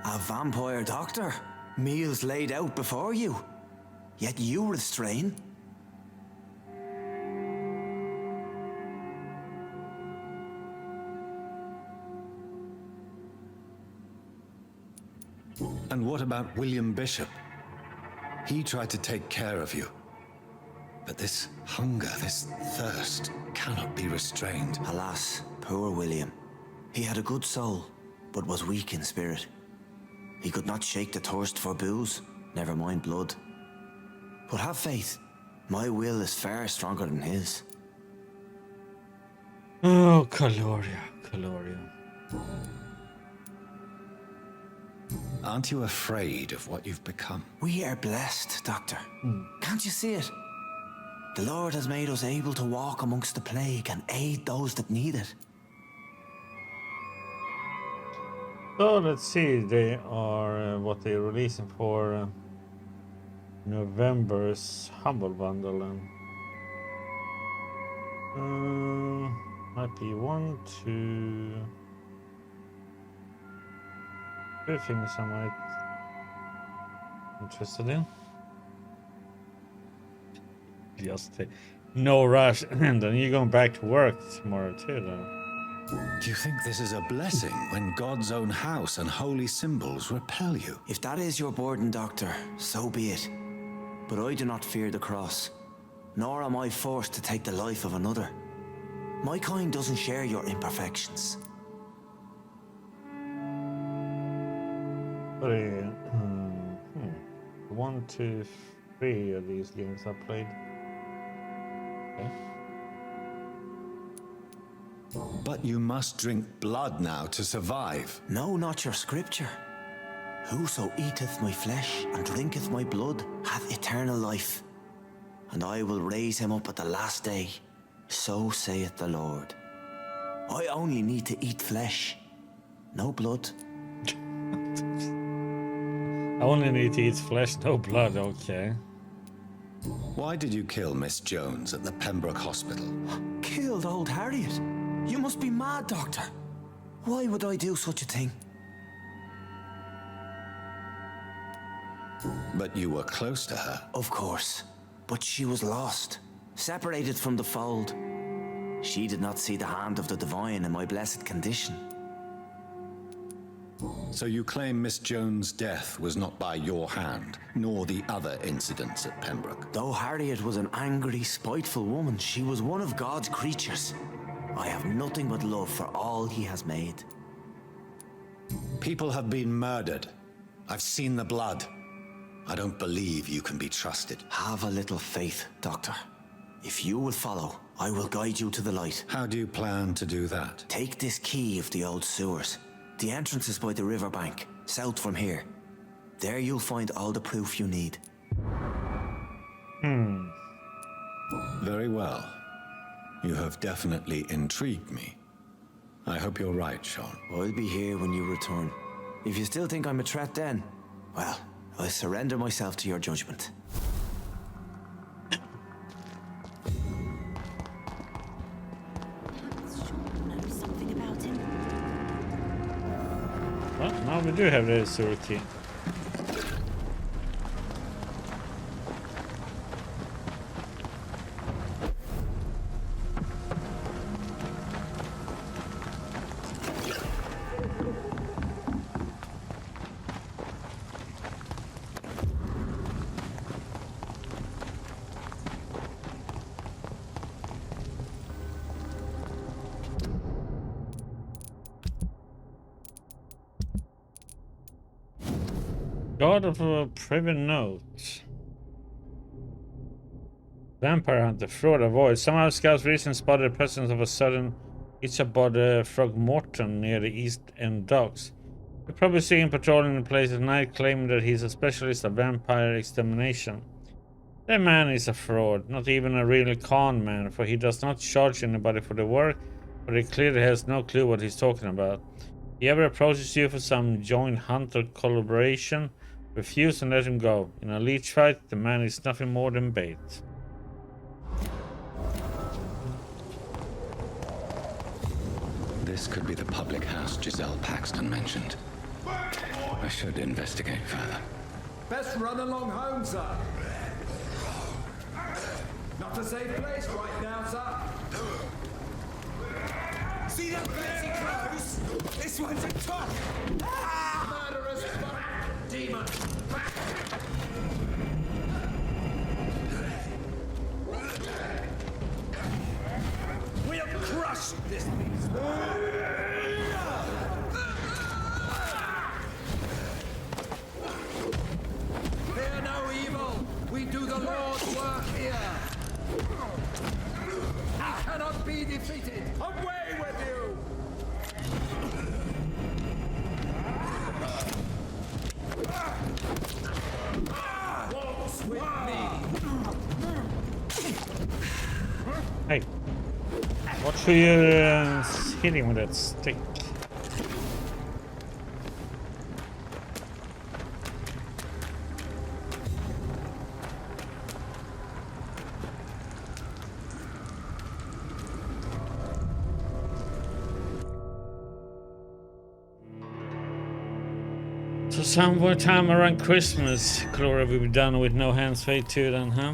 A vampire doctor? Meals laid out before you. Yet you restrain. And what about William Bishop? He tried to take care of you. But this hunger, this thirst, cannot be restrained. Alas, poor William. He had a good soul, but was weak in spirit. He could not shake the thirst for booze, never mind blood. But have faith, my will is far stronger than his. Oh, Caloria, Caloria. Aren't you afraid of what you've become? We are blessed, Doctor. Can't you see it? The Lord has made us able to walk amongst the plague and aid those that need it. So let's see, they are what they're releasing for November's Humble Bundle, and might be 1, 2, 2 things I might interested in. Just no rush, and then you're going back to work tomorrow too, though. Do you think this is a blessing when God's own house and holy symbols repel you? If that is your burden, Doctor, so be it. But I do not fear the cross, nor am I forced to take the life of another. My kind doesn't share your imperfections. But 1, 2, 3 of these games I played. Okay. But you must drink blood now to survive. No, not your scripture. Whoso eateth my flesh and drinketh my blood hath eternal life, and I will raise him up at the last day. So saith the Lord. I only need to eat flesh, no blood. I only need to eat flesh, no blood, okay. Why did you kill Miss Jones at the Pembroke Hospital? Killed old Harriet? You must be mad, Doctor. Why would I do such a thing? But you were close to her. Of course. But she was lost, separated from the fold. She did not see the hand of the divine in my blessed condition. So you claim Miss Jones' death was not by your hand, nor the other incidents at Pembroke? Though Harriet was an angry, spiteful woman, she was one of God's creatures. I have nothing but love for all he has made. People have been murdered. I've seen the blood. I don't believe you can be trusted. Have a little faith, Doctor. If you will follow, I will guide you to the light. How do you plan to do that? Take this key of the old sewers. The entrance is by the riverbank, south from here. There you'll find all the proof you need. Very well. You have definitely intrigued me. I hope you're right, Sean. I'll be here when you return. If you still think I'm a threat then, well, I surrender myself to your judgment. Know something about him. Well, now we do have the sewer key. God of a private note. Vampire hunter, fraud avoid. Somehow scouts recently spotted the presence of a sudden Ichabod frog Morton near the East End docks. You probably see him patrolling the place at night, claiming that he's a specialist of vampire extermination. That man is a fraud, not even a really con man, for he does not charge anybody for the work, but he clearly has no clue what he's talking about. If he ever approaches you for some joint hunt or collaboration, refuse and let him go. In a leech fight, the man is nothing more than bait. This could be the public house Giselle Paxton mentioned. I should investigate further. Best run along home, sir. Not a safe place right now, sir. See that fancy clothes? This one's a top. Murderous demon. We'll crush this beast. Fear no evil. We do the Lord's work here. We cannot be defeated. Away with you! Waltz with me. Hey, watch who you're hitting with that stick. So somewhere time around Christmas, Clara will be done with No Hands Fate 2 then, huh?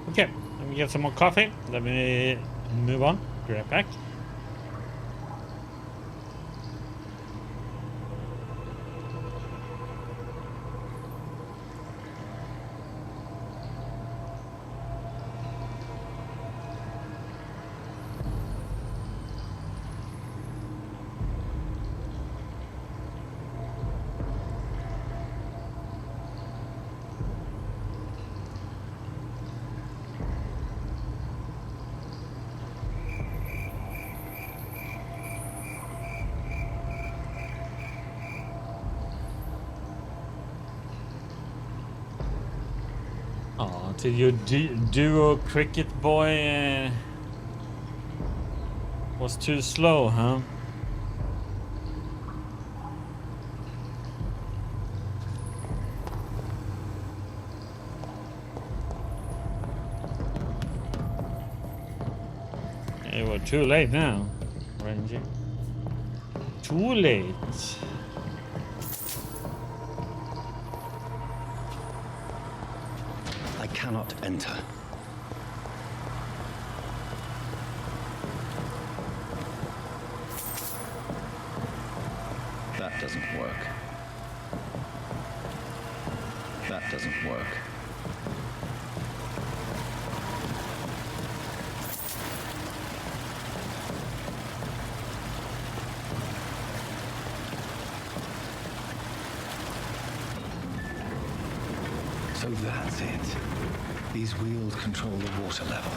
Okay, let me get some more coffee. Let me move on. Be right back. Oh, did your duo cricket boy was too slow, huh? Hey, we're too late now, Ranger. Too late. I cannot enter. That doesn't work. That doesn't work. So that's it. These wheels control the water level.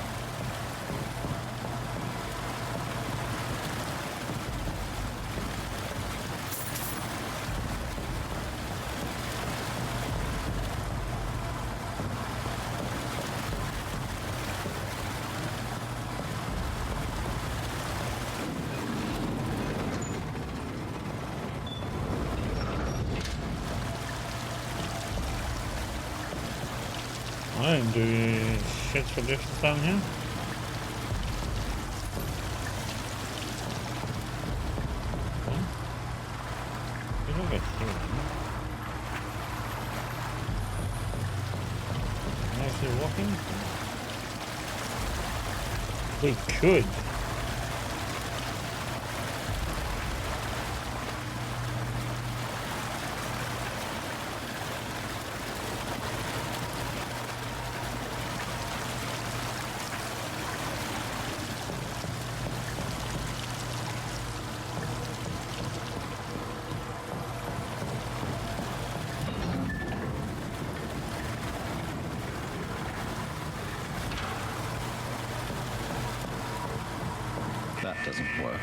I didn't do shit for this down here. Get over here. Am I actually walking? We could. That doesn't work.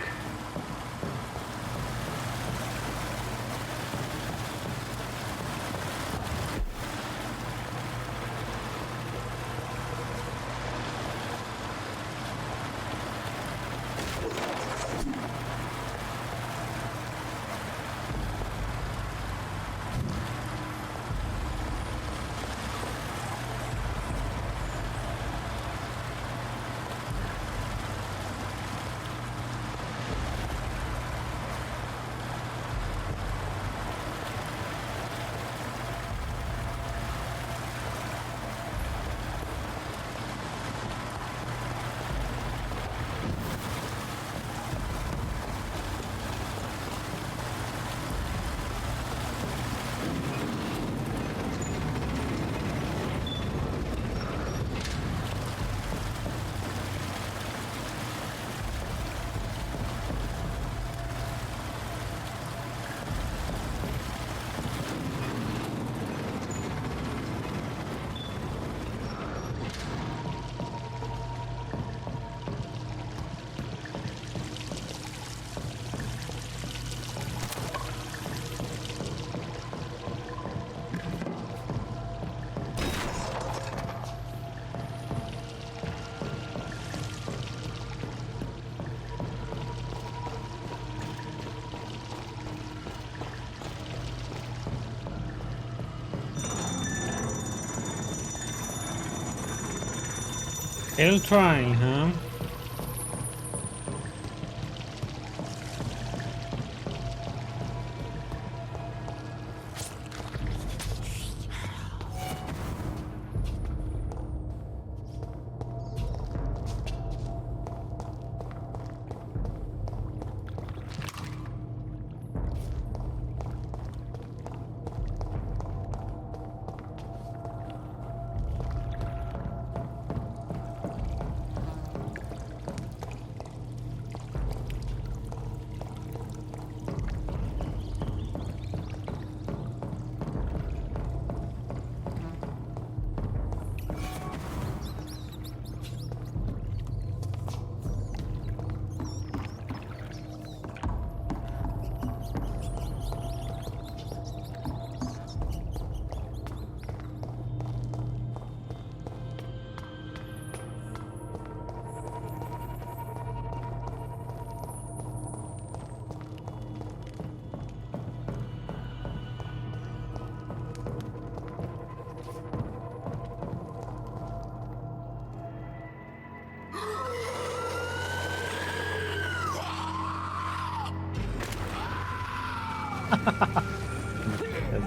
Still trying, huh?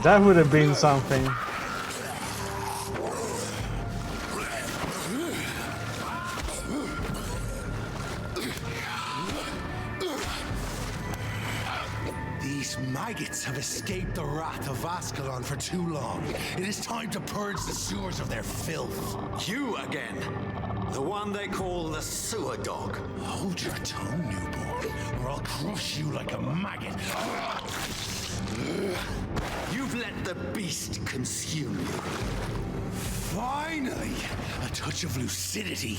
That would have been something. These maggots have escaped the wrath of Ascalon for too long. It is time to purge the sewers of their filth. You again. The one they call the sewer dog. Hold your tongue, newborn, or I'll crush you like a maggot. You've let the beast consume you. Finally, a touch of lucidity.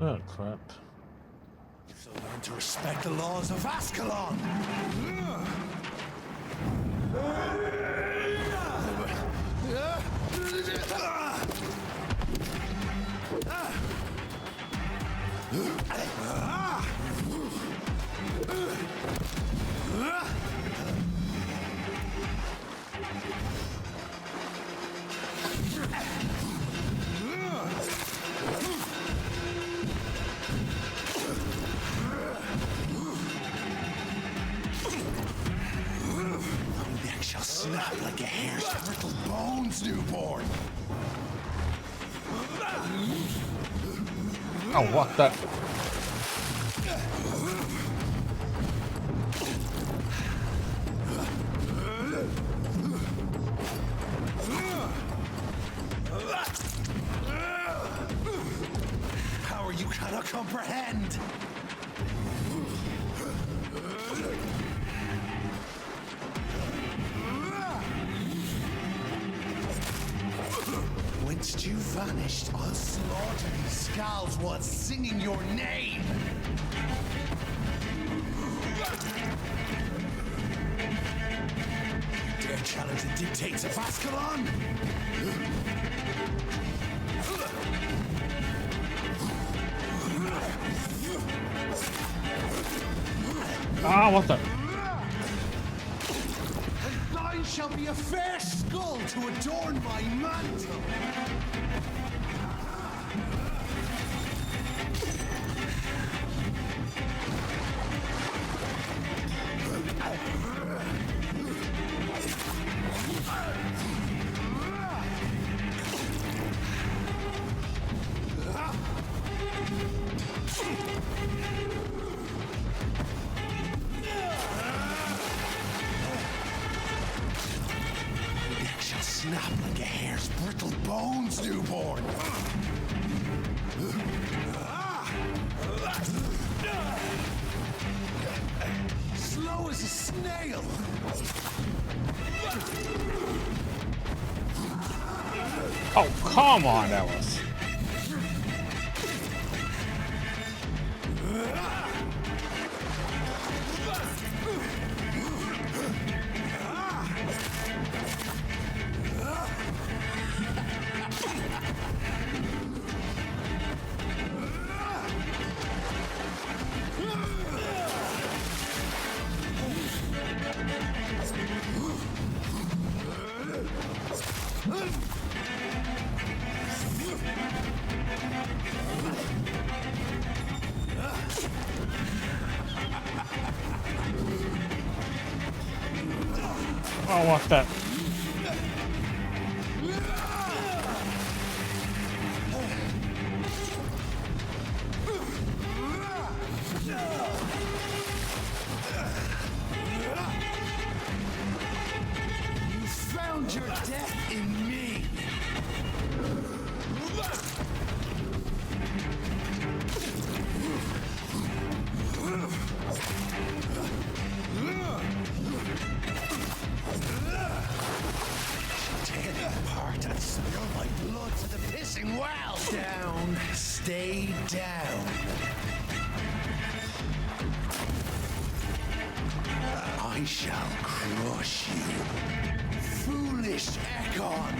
Oh, crap. So learn to respect the laws of Ascalon. Neck shall snap like a hare's brittle bones, newborn. Oh, what the? Power you cannot comprehend. Whence you vanished, I'll slaughter these skulls while singing your name. Dare challenge the dictates of Ascalon? Ah, what the? And thine shall be a fair skull to adorn my mantle. Neck shall snap like a hare's brittle bones, newborn. Slow as a snail. Oh, come on, that was. Oh, what the? You found your death in me. Tear them apart and spill my blood to the pissing well. Down, stay down. I shall crush you, foolish Ekon.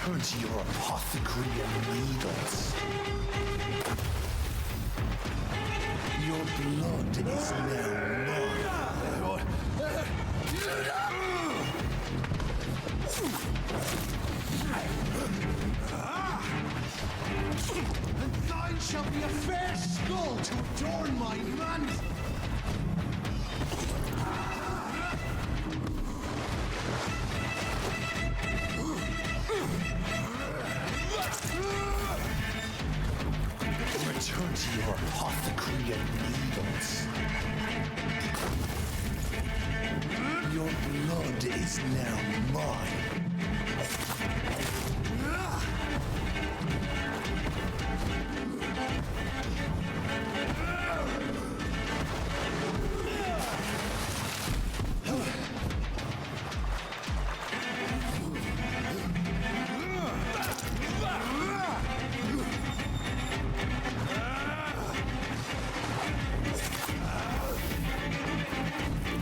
Return to your apothecary and needles. Your blood is now mine. And thine shall be a fair skull to adorn my mantle. Return to your apothecary and needles. Your blood is now mine.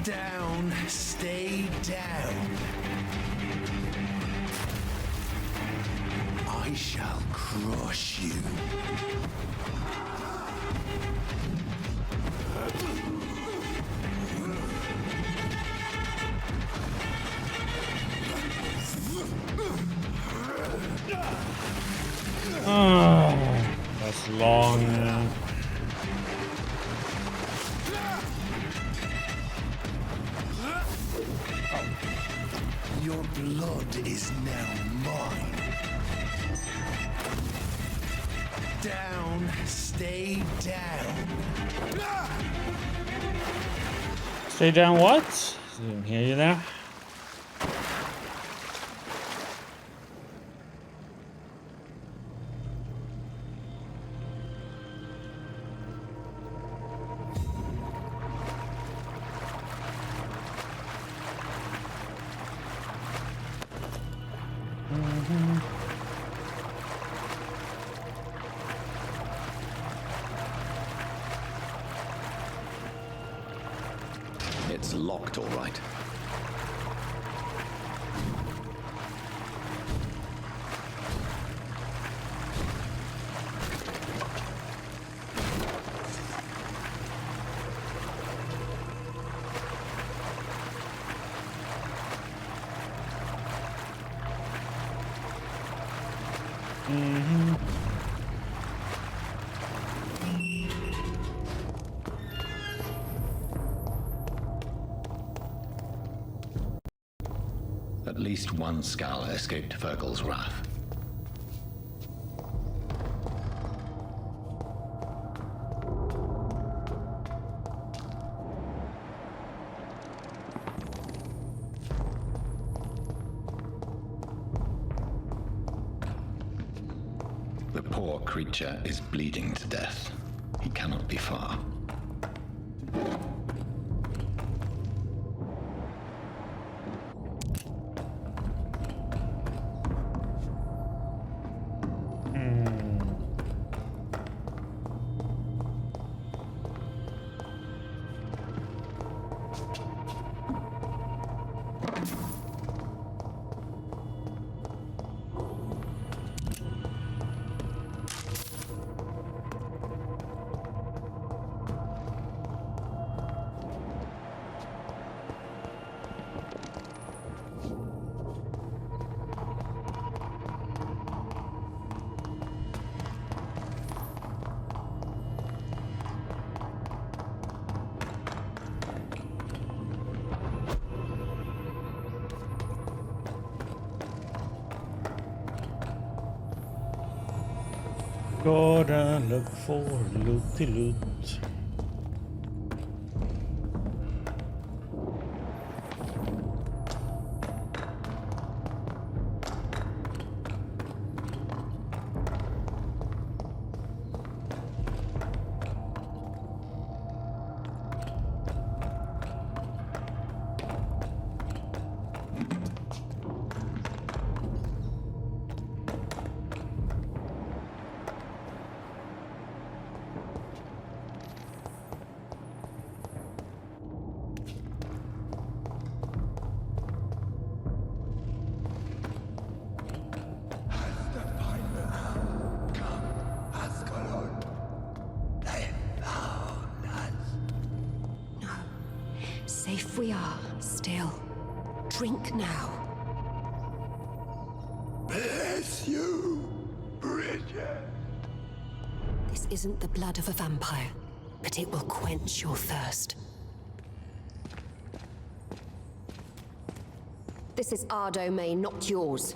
Down, stay down. I shall crush you. Oh, that's long, man. Your blood is now mine. Down, stay down. Stay down what? Didn't hear you there. It's locked, all right. At least one Skull escaped Fergal's wrath. The poor creature is bleeding to death. He cannot be far. Gotta look for loot-de-loot. drink now. Bless you, Bridget. This isn't the blood of a vampire, but it will quench your thirst. This is our domain, not yours.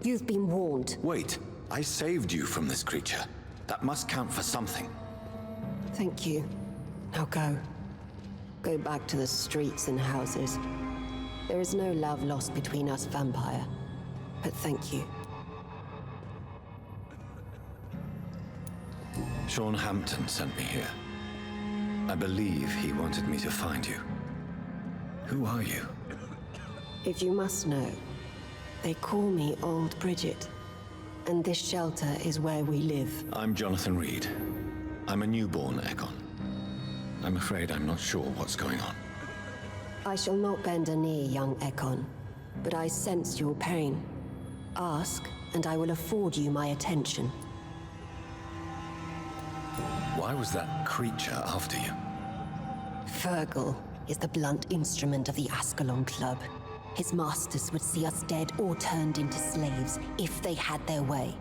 You've been warned. Wait, I saved you from this creature. That must count for something. Thank you. Now go. Go back to the streets and houses. There is no love lost between us, vampire. But thank you. Sean Hampton sent me here. I believe he wanted me to find you. Who are you? If you must know, they call me Old Bridget. And this shelter is where we live. I'm Jonathan Reed. I'm a newborn Egon. I'm afraid I'm not sure what's going on. I shall not bend a knee, young Ekon, but I sense your pain. Ask, and I will afford you my attention. Why was that creature after you? Fergal is the blunt instrument of the Ascalon Club. His masters would see us dead or turned into slaves if they had their way.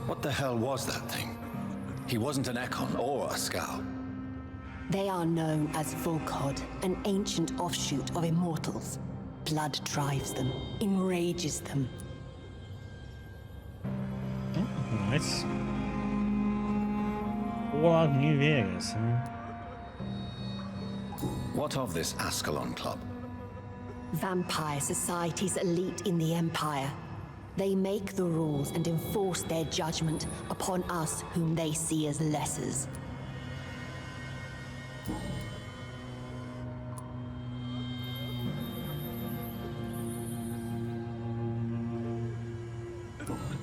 What the hell was that thing? He wasn't an Ekon or a Scow. They are known as Volkod, an ancient offshoot of immortals. Blood drives them, enrages them. Nice. Fallout New Vegas, huh? What of this Ascalon Club? Vampire society's elite in the Empire. They make the rules and enforce their judgment upon us whom they see as lessers.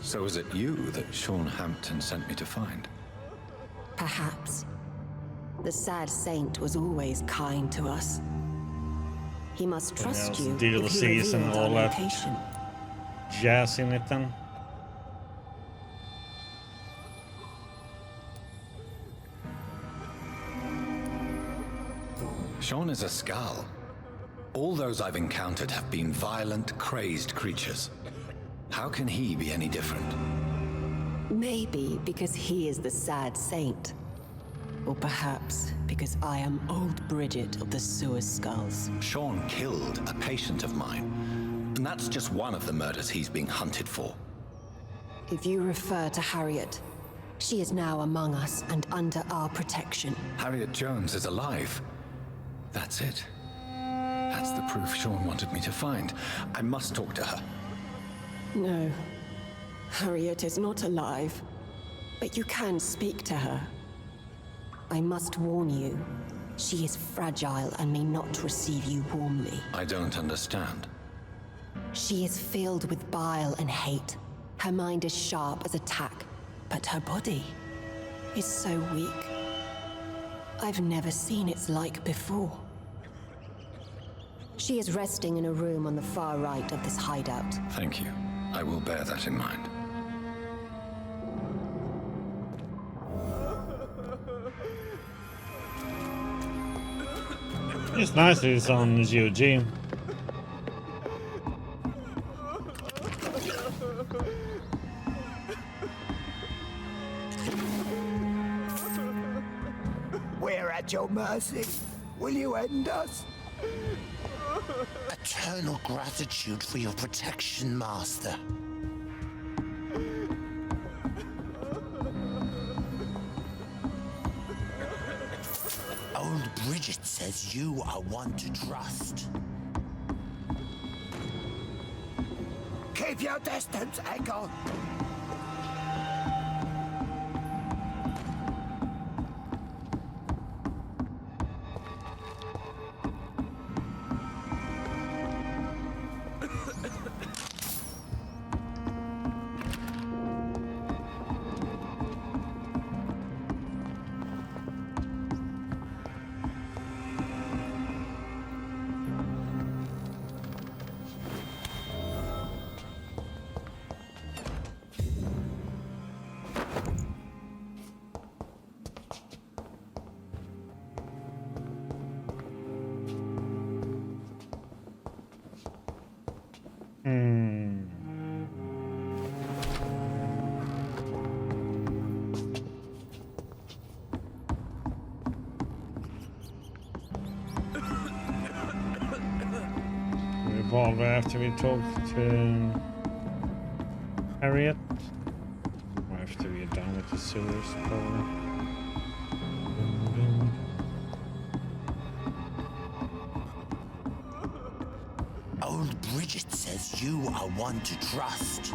So is it you that Sean Hampton sent me to find? Perhaps. The sad saint was always kind to us. He must trust you if he DLCs and reveals our all that location. jazz in it then. Sean is a Skal. All those I've encountered have been violent, crazed creatures. How can he be any different? Maybe because he is the sad saint. Or perhaps because I am Old Bridget of the Sewer Skulls. Sean killed a patient of mine. And that's just one of the murders he's being hunted for. If you refer to Harriet, she is now among us and under our protection. Harriet Jones is alive. That's it. That's the proof Sean wanted me to find. I must talk to her. No, Harriet is not alive. But you can speak to her. I must warn you, she is fragile and may not receive you warmly. I don't understand. She is filled with bile and hate. Her mind is sharp as a tack, but her body is so weak. I've never seen its like before. She is resting in a room on the far right of this hideout. Thank you. I will bear that in mind. It's nice that it's on GOG. We're at your mercy. Will you end us? Eternal gratitude for your protection, Master. Old Bridget says you are one to trust. Keep your distance, Egon. Revolver after we talked to Harriet. Or after we're done with the sewers, probably. Old Bridget says you are one to trust.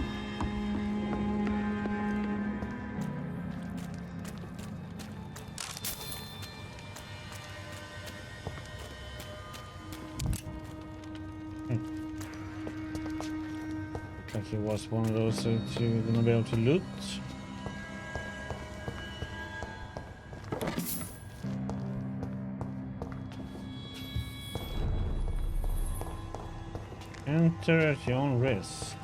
Because it was one of those that you're gonna be able to loot. Enter at your own risk.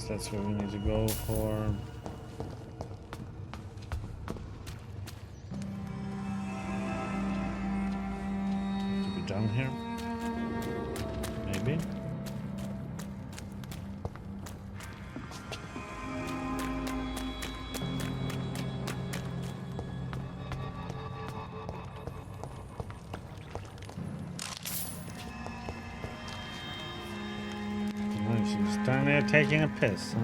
That's where we need to go for. To be done here? Maybe. She's down there taking a piss, huh?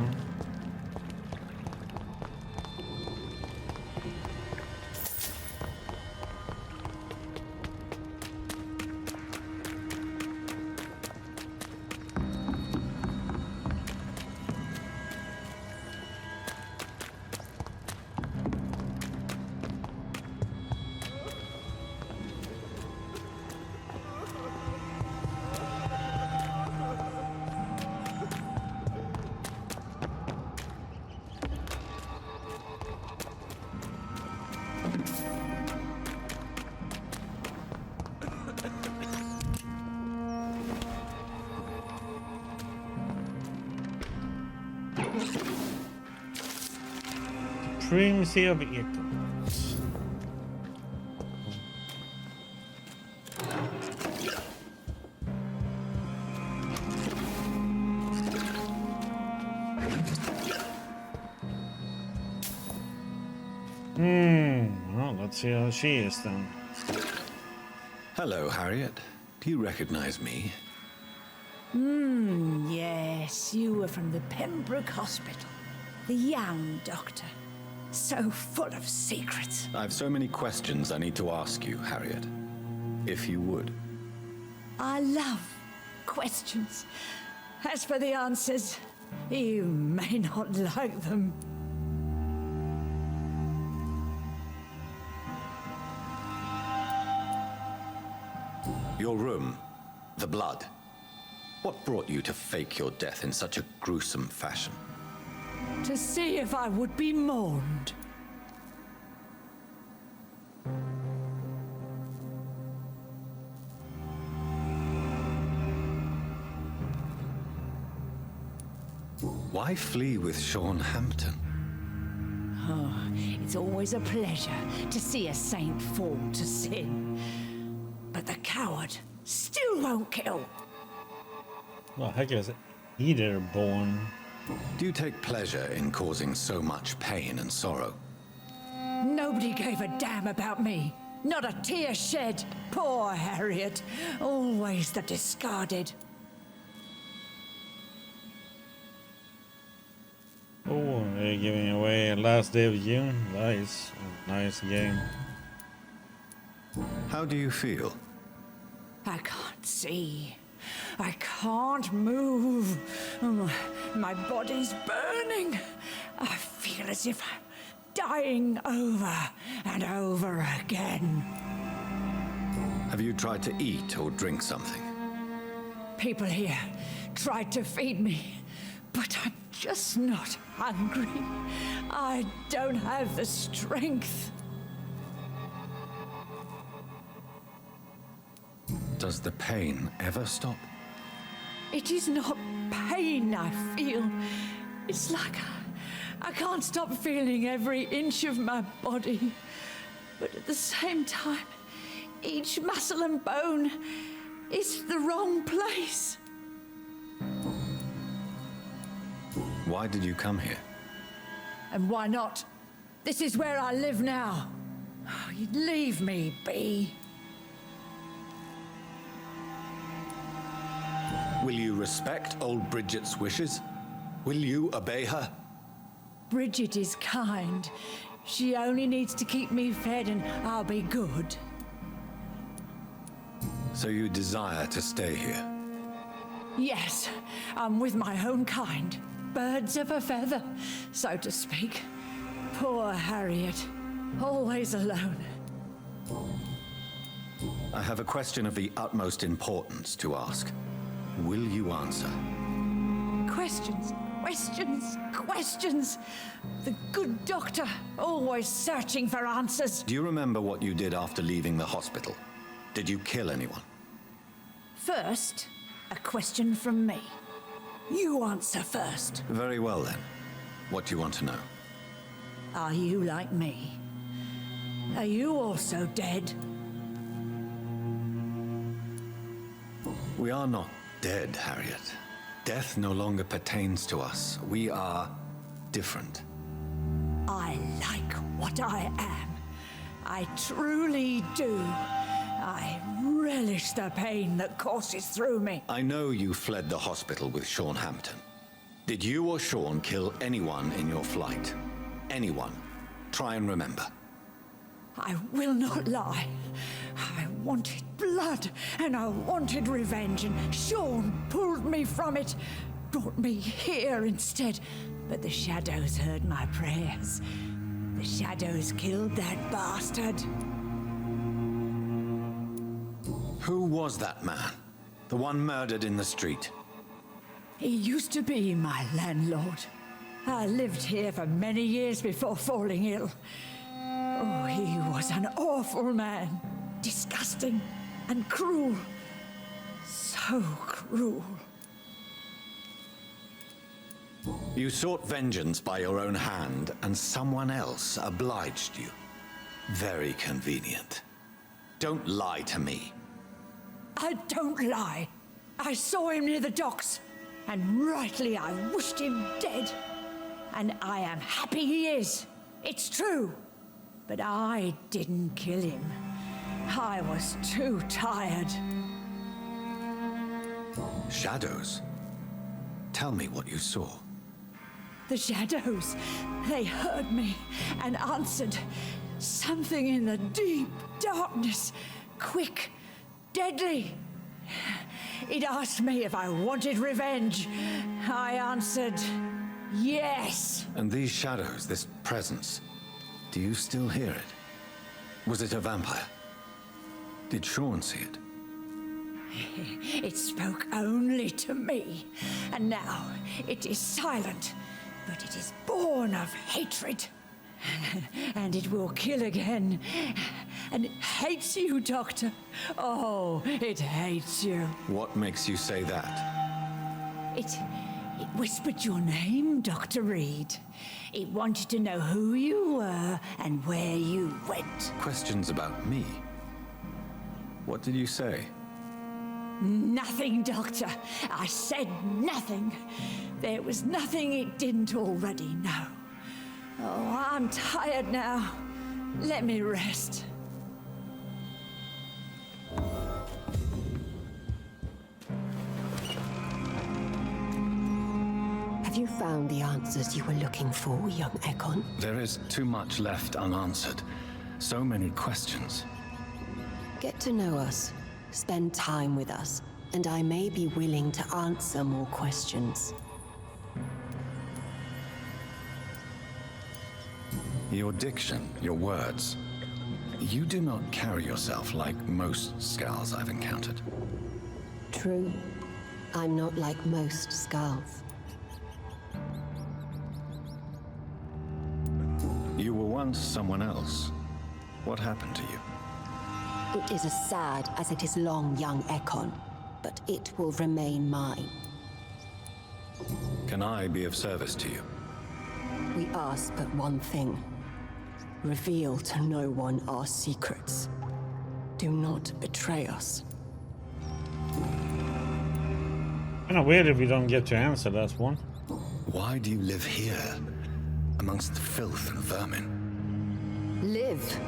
Supremacy of echoes. Well, let's see how she is then. Hello, Harriet. Do you recognize me? Yes, you were from the Pembroke Hospital. The young doctor. So full of secrets. I have so many questions I need to ask you, Harriet. If you would. I love questions. As for the answers, you may not like them. Your room, the blood. What brought you to fake your death in such a gruesome fashion? To see if I would be mourned. Why flee with Sean Hampton? Oh, it's always a pleasure to see a saint fall to sin. But the coward still won't kill. Well, heck is either born. Do you take pleasure in causing so much pain and sorrow? Nobody gave a damn about me. Not a tear shed. Poor Harriet. Always the discarded. Oh, they're giving away Last Day of June. Nice. Nice game. How do you feel? I can't see. I can't move. My body's burning. I feel as if I'm dying over and over again. Have you tried to eat or drink something? People here tried to feed me, but I'm just not hungry. I don't have the strength. Does the pain ever stop? It is not pain I feel. It's like I can't stop feeling every inch of my body. But at the same time, each muscle and bone is the wrong place. Why did you come here? And why not? This is where I live now. Oh, you'd leave me be. Will you respect old Bridget's wishes? Will you obey her? Bridget is kind. She only needs to keep me fed and I'll be good. So you desire to stay here? Yes, I'm with my own kind. Birds of a feather, so to speak. Poor Harriet, always alone. I have a question of the utmost importance to ask. Will you answer? Questions, questions, questions. The good doctor, always searching for answers. Do you remember what you did after leaving the hospital? Did you kill anyone? First, a question from me. You answer first. Very well then. What do you want to know? Are you like me? Are you also dead? We are not dead, Harriet. Death no longer pertains to us. We are different. I like what I am. I truly do. I relish the pain that courses through me. I know you fled the hospital with Sean Hampton. Did you or Sean kill anyone in your flight? Anyone? Try and remember. I will not lie. I wanted blood, and I wanted revenge, and Sean pulled me from it, brought me here instead. But the shadows heard my prayers. The shadows killed that bastard. Who was that man? The one murdered in the street? He used to be my landlord. I lived here for many years before falling ill. Oh, he was an awful man. Disgusting and cruel. So cruel. You sought vengeance by your own hand, and someone else obliged you. Very convenient. Don't lie to me. I don't lie. I saw him near the docks, and rightly I wished him dead. And I am happy he is. It's true. But I didn't kill him. I was too tired. Shadows? Tell me what you saw. The shadows, they heard me and answered. Something in the deep darkness, quick, deadly. It asked me if I wanted revenge. I answered, yes. And these shadows, this presence, do you still hear it? Was it a vampire? Did Sean see it? It spoke only to me, and now it is silent, but it is born of hatred. And it will kill again. And it hates you, Doctor. Oh, it hates you. What makes you say that? It whispered your name, Dr. Reed. It wanted to know who you were and where you went. Questions about me? What did you say? Nothing, Doctor. I said nothing. There was nothing it didn't already know. Oh, I'm tired now. Let me rest. Have you found the answers you were looking for, young Ekon? There is too much left unanswered. So many questions. Get to know us. Spend time with us, and I may be willing to answer more questions. Your diction, your words. You do not carry yourself like most Skulls I've encountered. True. I'm not like most Skulls. once someone else. What happened to you? It is as sad as it is long, young Ekon, but it will remain mine. Can I be of service to you? We ask but one thing. Reveal to no one our secrets. Do not betray us. Kinda weird if we don't get to answer that one. Why do you live here, amongst the filth and vermin? Live.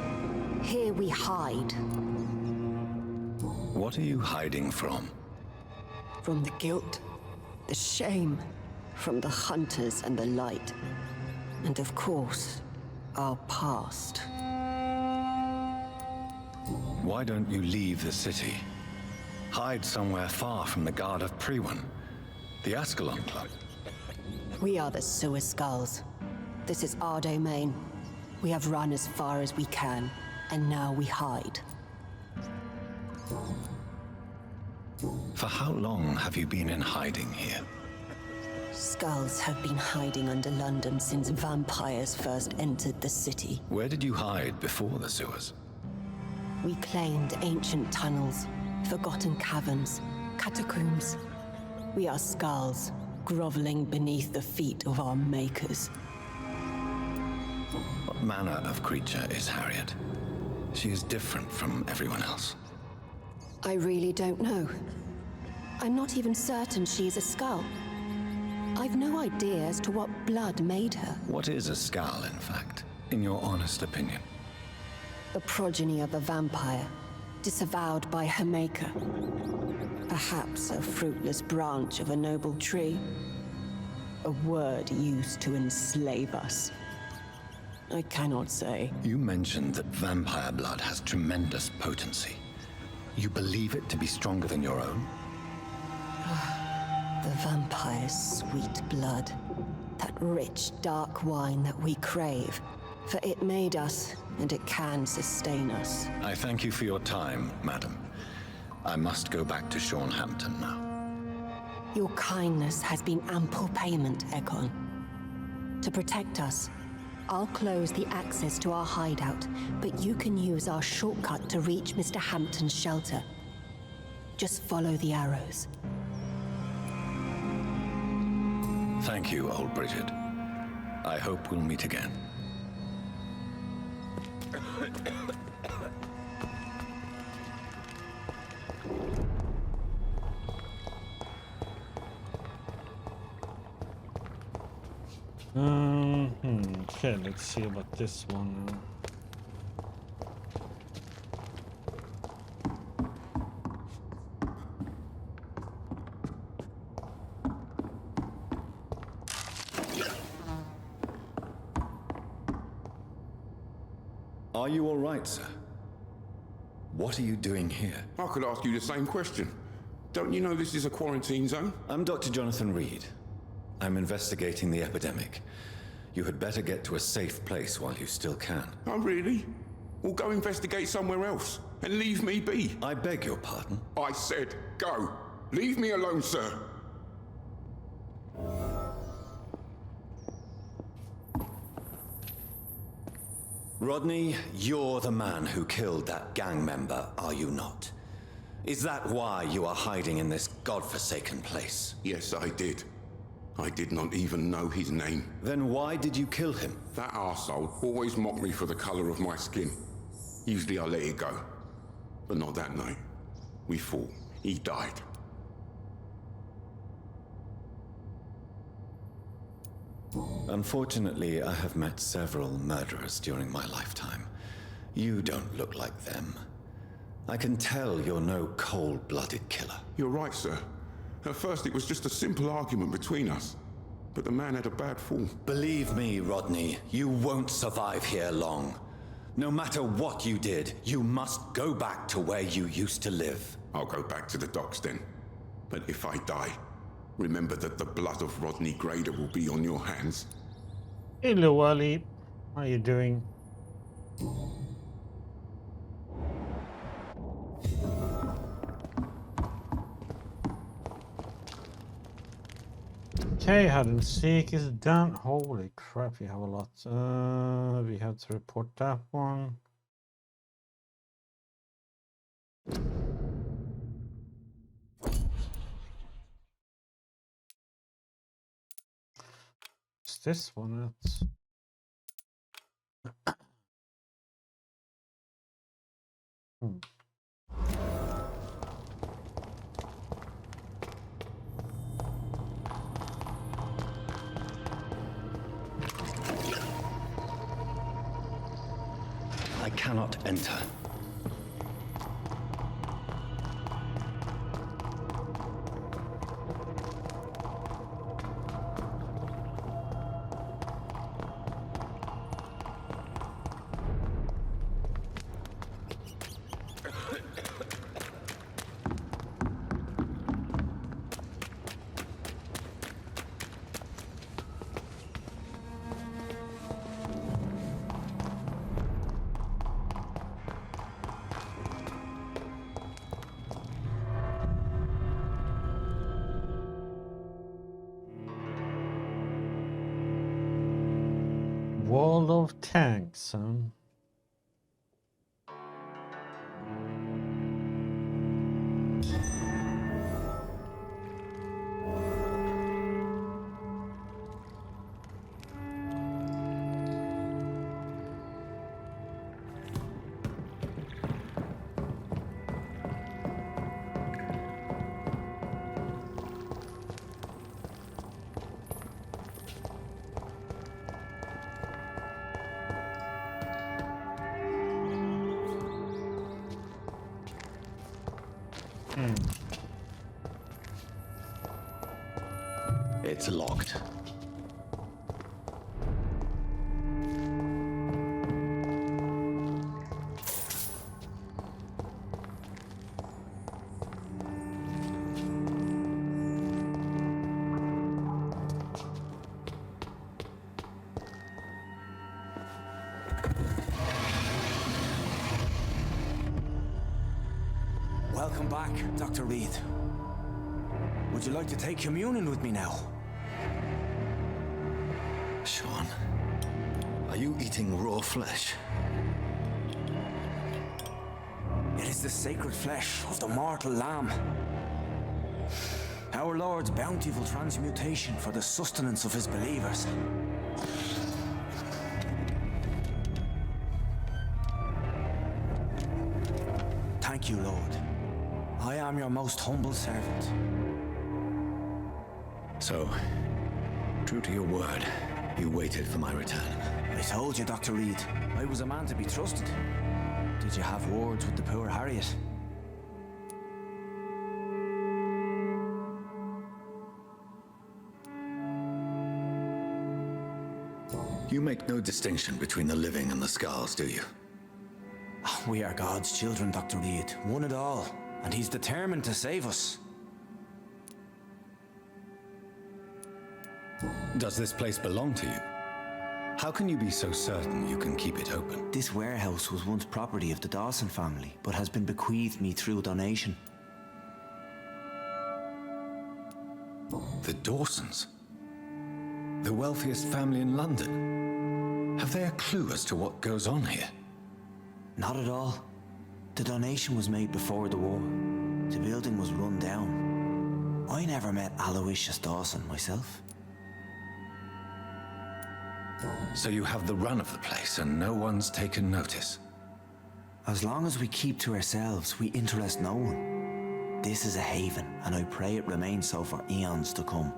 Here we hide. What are you hiding from? From the guilt, the shame, from the hunters and the light. And of course, our past. Why don't you leave the city? Hide somewhere far from the Guard of Priwen, the Ascalon Club. We are the Sewer Skulls. This is our domain. We have run as far as we can, and now we hide. For how long have you been in hiding here? Skulls have been hiding under London since vampires first entered the city. Where did you hide before the sewers? We claimed ancient tunnels, forgotten caverns, catacombs. We are skulls, groveling beneath the feet of our makers. What manner of creature is Harriet? She is different from everyone else. I really don't know. I'm not even certain she is a skull. I've no idea as to what blood made her. What is a skull, in fact, in your honest opinion? The progeny of a vampire, disavowed by her maker. Perhaps a fruitless branch of a noble tree. A word used to enslave us. I cannot say. You mentioned that vampire blood has tremendous potency. You believe it to be stronger than your own? The vampire's sweet blood. That rich, dark wine that we crave. For it made us, and it can sustain us. I thank you for your time, madam. I must go back to Shornhampton now. Your kindness has been ample payment, Ekon. To protect us, I'll close the access to our hideout, but you can use our shortcut to reach Mr. Hampton's shelter. Just follow the arrows. Thank you, old Bridget. I hope we'll meet again. Okay, let's see about this one now. Are you all right, sir? What are you doing here? I could ask you the same question. Don't you know this is a quarantine zone? I'm Dr. Jonathan Reed. I'm investigating the epidemic. You had better get to a safe place while you still can. Oh, really? Well, go investigate somewhere else and leave me be. I beg your pardon? I said go. Leave me alone, sir. Rodney, you're the man who killed that gang member, are you not? Is that why you are hiding in this godforsaken place? Yes, I did. I did not even know his name. Then why did you kill him? That arsehole always mocked me for the color of my skin. Usually I let it go. But not that night. We fought. He died. Unfortunately, I have met several murderers during my lifetime. You don't look like them. I can tell you're no cold-blooded killer. You're right, sir. At first it was just a simple argument between us. But the man had a bad fall. Believe me, Rodney, you won't survive here long. No matter what you did, you must go back to where you used to live. I'll go back to the docks then. But if I die, remember that the blood of Rodney Grader will be on your hands. Hello, Wally. How are you doing? Okay, hide and seek is done. Holy crap, we have a lot. We have to report that one. What's this one? It's I cannot enter. Wall of Tanks, huh? It's locked. Welcome back, Dr. Reed. Would you like to take communion with me now? Sean, are you eating raw flesh? It is the sacred flesh of the mortal lamb. Our Lord's bountiful transmutation for the sustenance of his believers. Thank you, Lord. I am your most humble servant. So, true to your word, you waited for my return. I told you, Dr. Reed, I was a man to be trusted. Did you have words with the poor Harriet? You make no distinction between the living and the scars, do you? We are God's children, Dr. Reed, one and all, and he's determined to save us. Does this place belong to you? How can you be so certain you can keep it open? This warehouse was once property of the Dawson family, but has been bequeathed me through donation. The Dawsons? The wealthiest family in London? Have they a clue as to what goes on here? Not at all. The donation was made before the war. The building was run down. I never met Aloysius Dawson myself. So you have the run of the place and no one's taken notice? As long as we keep to ourselves, we interest no one. This is a haven, and I pray it remains so for eons to come.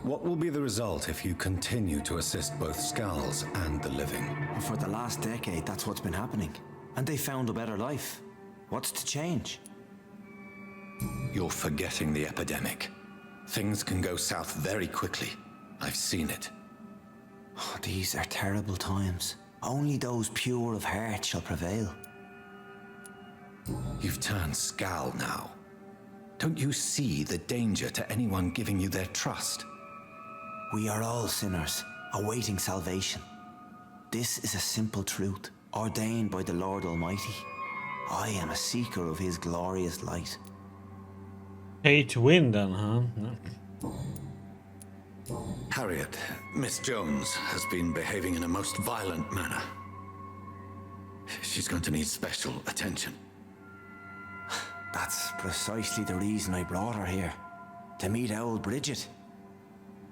What will be the result if you continue to assist both Skulls and the living? For the last decade, that's what's been happening. And they found a better life. What's to change? You're forgetting the epidemic. Things can go south very quickly. I've seen it. Oh, these are terrible times. Only those pure of heart shall prevail. You've turned Skull now. Don't you see the danger to anyone giving you their trust? We are all sinners, awaiting salvation. This is a simple truth, ordained by the Lord Almighty. I am a seeker of his glorious light. Pay to win then, huh? No. Harriet, Miss Jones has been behaving in a most violent manner. She's going to need special attention. That's precisely the reason I brought her here. To meet old Bridget.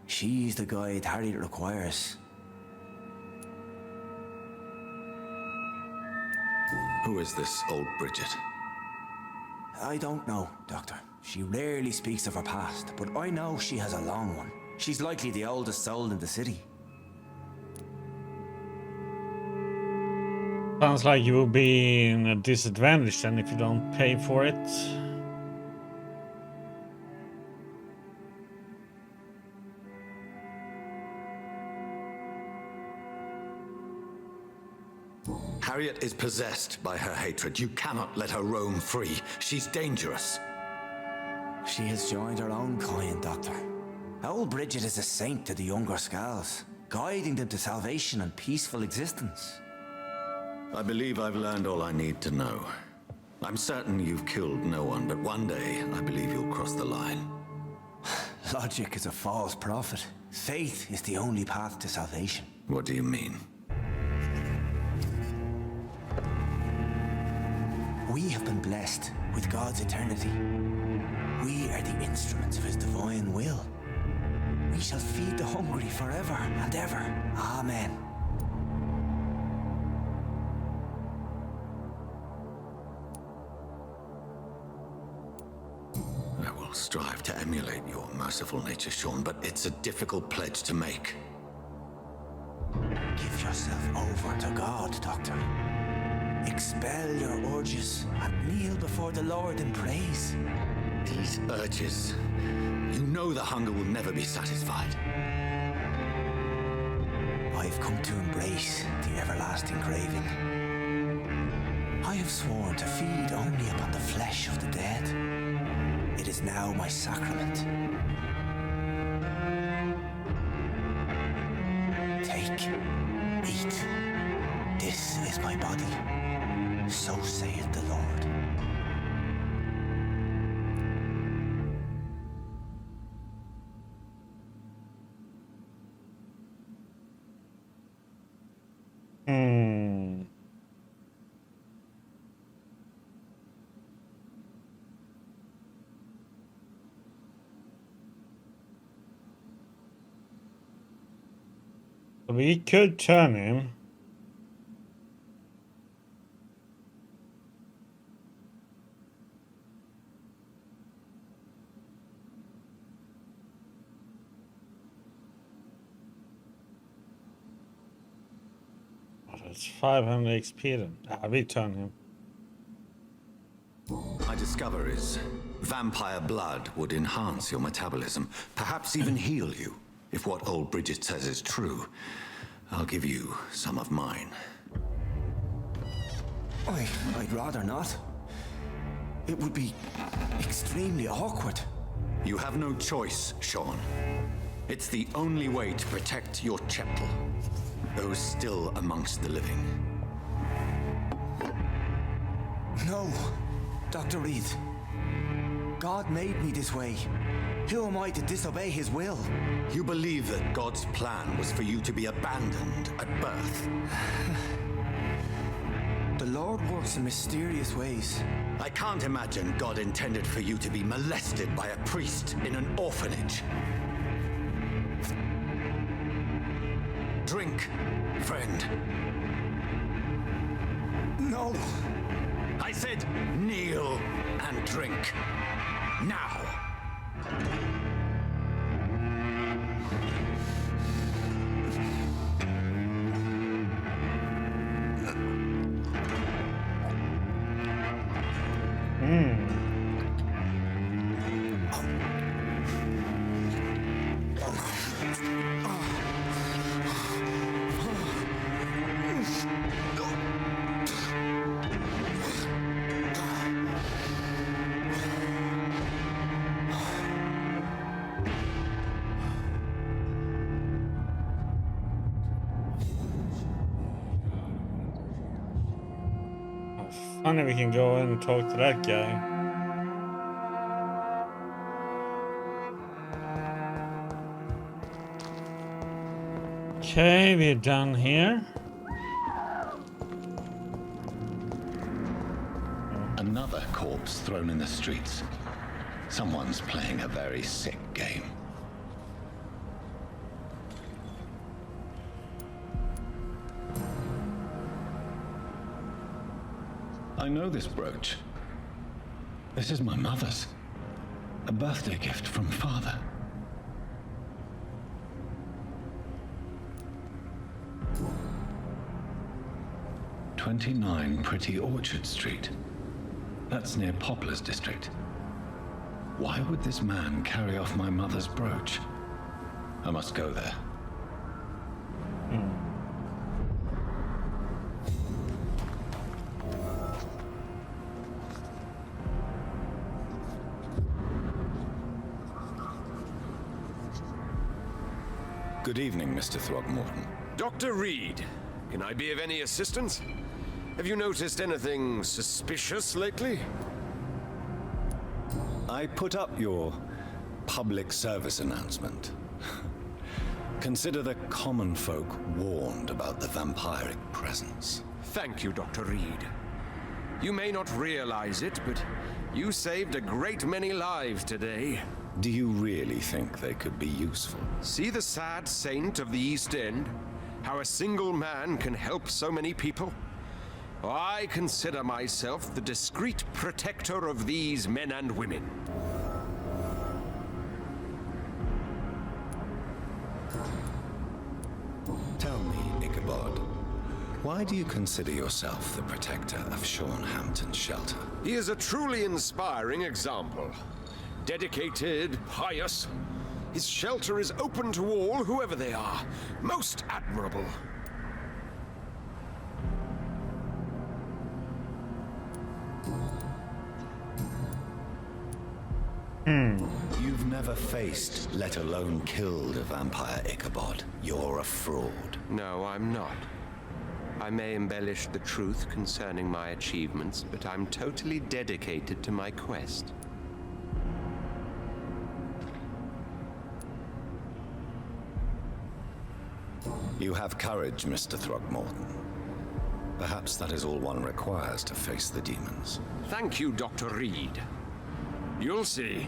She's the guide Harriet requires. Who is this old Bridget? I don't know, Doctor. She rarely speaks of her past, but I know she has a long one. She's likely the oldest soul in the city. Sounds like you will be in a disadvantage then if you don't pay for it. Harriet is possessed by her hatred. You cannot let her roam free. She's dangerous. She has joined her own kind, Doctor. Old Bridget is a saint to the younger Skulls, guiding them to salvation and peaceful existence. I believe I've learned all I need to know. I'm certain you've killed no one, but one day I believe you'll cross the line. Logic is a false prophet. Faith is the only path to salvation. What do you mean? We have been blessed with God's eternity. We are the instruments of his divine will. We shall feed the hungry forever and ever. Amen. I will strive to emulate your merciful nature, Sean, but it's a difficult pledge to make. Give yourself over to God, Doctor. Expel your urges and kneel before the Lord in praise. These urges. You know the hunger will never be satisfied. I've come to embrace the everlasting craving. I have sworn to feed only upon the flesh of the dead. It is now my sacrament. Take, eat. This is my body. So saith the Lord. We could turn him. It's 500 XP then. We turn him. My discover is vampire blood would enhance your metabolism, perhaps even heal you. If what old Bridget says is true, I'll give you some of mine. I'd rather not. It would be extremely awkward. You have no choice, Sean. It's the only way to protect your chapter. Those still amongst the living. No, Dr. Reed. God made me this way. Who am I to disobey his will? You believe that God's plan was for you to be abandoned at birth. The Lord works in mysterious ways. I can't imagine God intended for you to be molested by a priest in an orphanage. Drink, friend. No. I said kneel and drink. Now. Funny, we can go and talk to that guy. Okay, we're done here. Another corpse thrown in the streets. Someone's playing a very sick game. I know this brooch. This is my mother's. A birthday gift from father. "29 Pretty Orchard Street." That's near Poplar's district. Why would this man carry off my mother's brooch? I must go there. Good evening, Mr. Throgmorton. Dr. Reed, can I be of any assistance? Have you noticed anything suspicious lately? I put up your public service announcement. Consider the common folk warned about the vampiric presence. Thank you, Dr. Reed. You may not realize it, but you saved a great many lives today. Do you really think they could be useful? See the sad saint of the East End? How a single man can help so many people? I consider myself the discreet protector of these men and women. Tell me, Ichabod, why do you consider yourself the protector of Sean Hampton's shelter? He is a truly inspiring example. Dedicated, pious. His shelter is open to all, whoever they are. Most admirable. You've never faced, let alone killed, a vampire, Ichabod. You're a fraud. No, I'm not. I may embellish the truth concerning my achievements, but I'm totally dedicated to my quest. You have courage, Mr. Throgmorton. Perhaps that is all one requires to face the demons. Thank you, Dr. Reed. You'll see.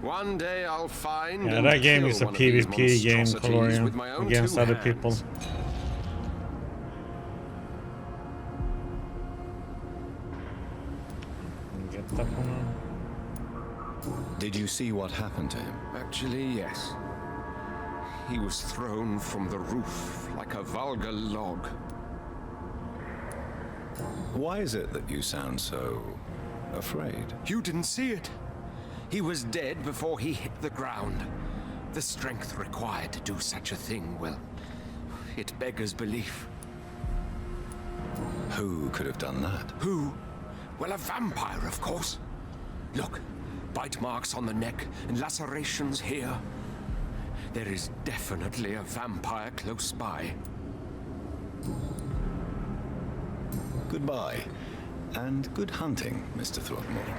One day I'll find Yeah, and that game kill is a one of these PvP game, monstrosities with my Colorian, own against two other hands. people. Get that one. Did you see what happened to him? Actually, yes. He was thrown from the roof like a vulgar log. Why is it that you sound so afraid? You didn't see it. He was dead before he hit the ground. The strength required to do such a thing, well, it beggars belief. Who could have done that? Who? Well, a vampire, of course. Look, bite marks on the neck and lacerations here. There is definitely a vampire close by. Goodbye, and good hunting, Mr. Throgmorton.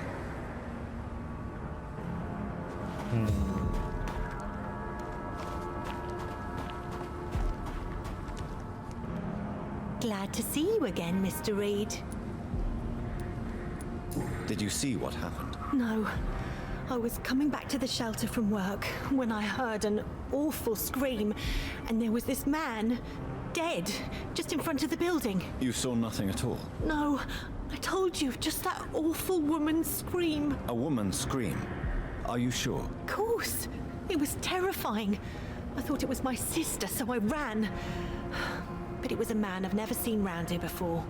Glad to see you again, Mr. Reed. Did you see what happened? No. I was coming back to the shelter from work when I heard an awful scream, and there was this man, dead, just in front of the building. You saw nothing at all? No, I told you, just that awful woman's scream. A woman's scream? Are you sure? Of course. It was terrifying. I thought it was my sister, so I ran. But it was a man I've never seen round here before.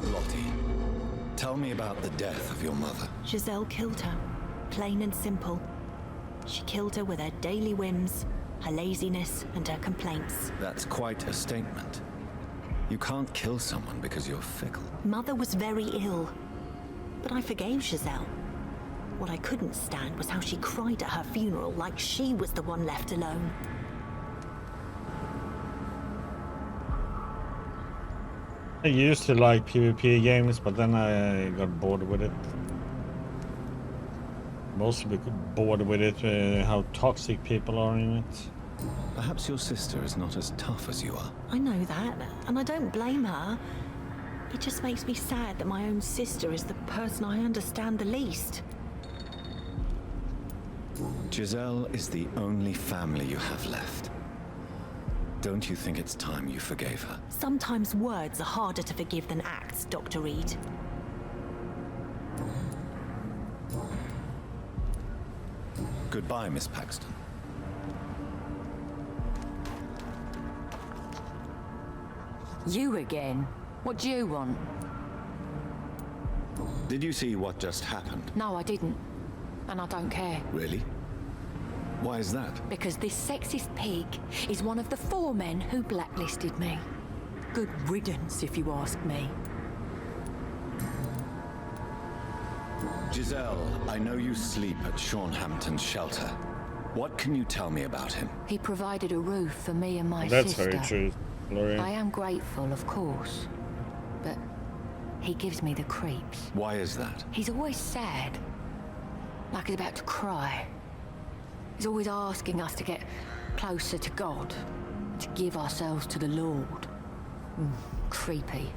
Lottie, tell me about the death of your mother. Giselle killed her, plain and simple. She killed her with her daily whims, her laziness, and her complaints. That's quite a statement. You can't kill someone because you're fickle. Mother was very ill, but I forgave Giselle. What I couldn't stand was how she cried at her funeral like she was the one left alone. I used to like PvP games, but then I got bored with it. Mostly bored with it, how toxic people are in it. Perhaps your sister is not as tough as you are. I know that, and I don't blame her. It just makes me sad that my own sister is the person I understand the least. Giselle is the only family you have left. Don't you think it's time you forgave her? Sometimes words are harder to forgive than acts, Dr. Reed. Goodbye, Miss Paxton. You again? What do you want? Did you see what just happened? No, I didn't. And I don't care. Really? Why is that? Because this sexist pig is one of the 4 men who blacklisted me. Good riddance, if you ask me. Giselle, I know you sleep at Sean Hampton's shelter. What can you tell me about him? He provided a roof for me and my That's sister. very true, Gloria. I am grateful, of course. But he gives me the creeps. Why is that? He's always sad. Like he's about to cry. He's always asking us to get closer to God. To give ourselves to the Lord. Creepy.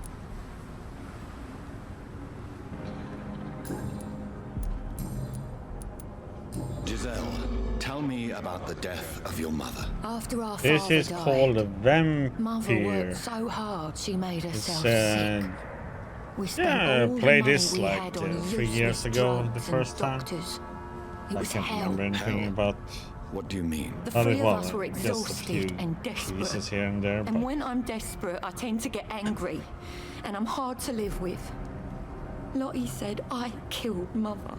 Giselle, tell me about the death of your mother. After our This father is died, called a Mother Vampyr. worked so hard she made herself It's, sick. We spent yeah, all I played the money this we like had on 3 years useless ago, the drugs first and time. doctors. It I was can't hell. remember anything about. What do you mean? The Not 3 as of well, us were just a few exhausted and desperate. pieces here and there, And but when I'm desperate, I tend to get angry. And I'm hard to live with. Lottie said I killed Mother.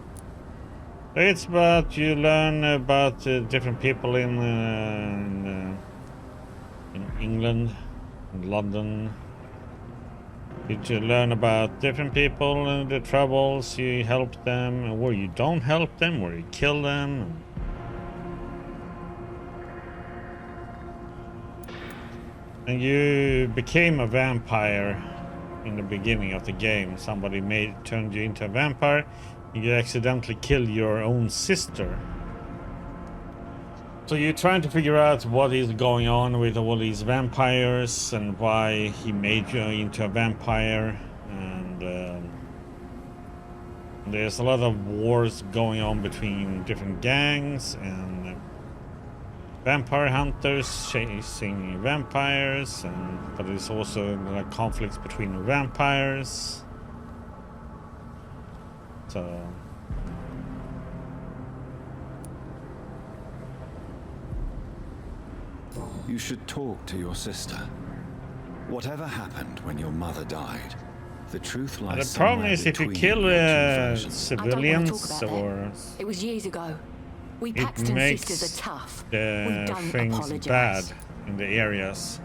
it's about you learn about different people in England, in London. You learn about different people and the troubles. You help them, or you don't help them, or you kill them. And you became a vampire in the beginning of the game. Somebody turned you into a vampire. You accidentally killed your own sister. So you're trying to figure out what is going on with all these vampires and why he made you into a vampire. And there's a lot of wars going on between different gangs and vampire hunters chasing vampires, but there's also like conflicts between vampires. So You should talk to your sister. Whatever happened when your mother died, the truth lies the problem somewhere is if you between kill your two versions. civilians, or It was years ago. We it Paxton makes sisters are tough. We the don't things apologize. bad in the areas.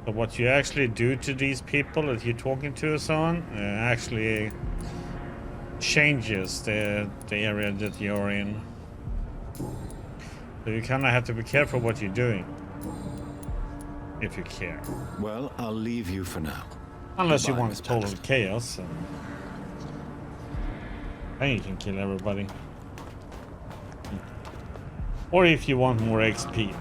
So what you actually do to these people that you're talking to and so on actually changes the area that you're in. So you kind of have to be careful what you're doing, if you care. Well, I'll leave you for now. Unless you Goodbye, want Miss total Paxton. chaos. Then you can kill everybody. Or if you want more XP.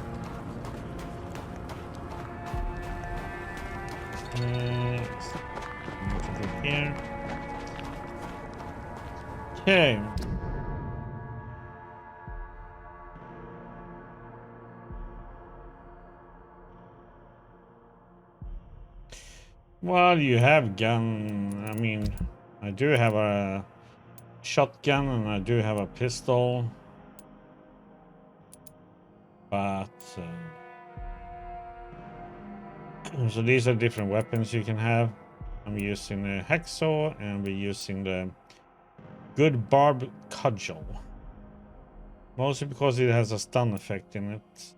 Here. Okay. Well, you have gun. I mean, I do have a shotgun and I do have a pistol. But so these are different weapons you can have. I'm using the hacksaw and we're using the good barb cudgel. Mostly because it has a stun effect in it.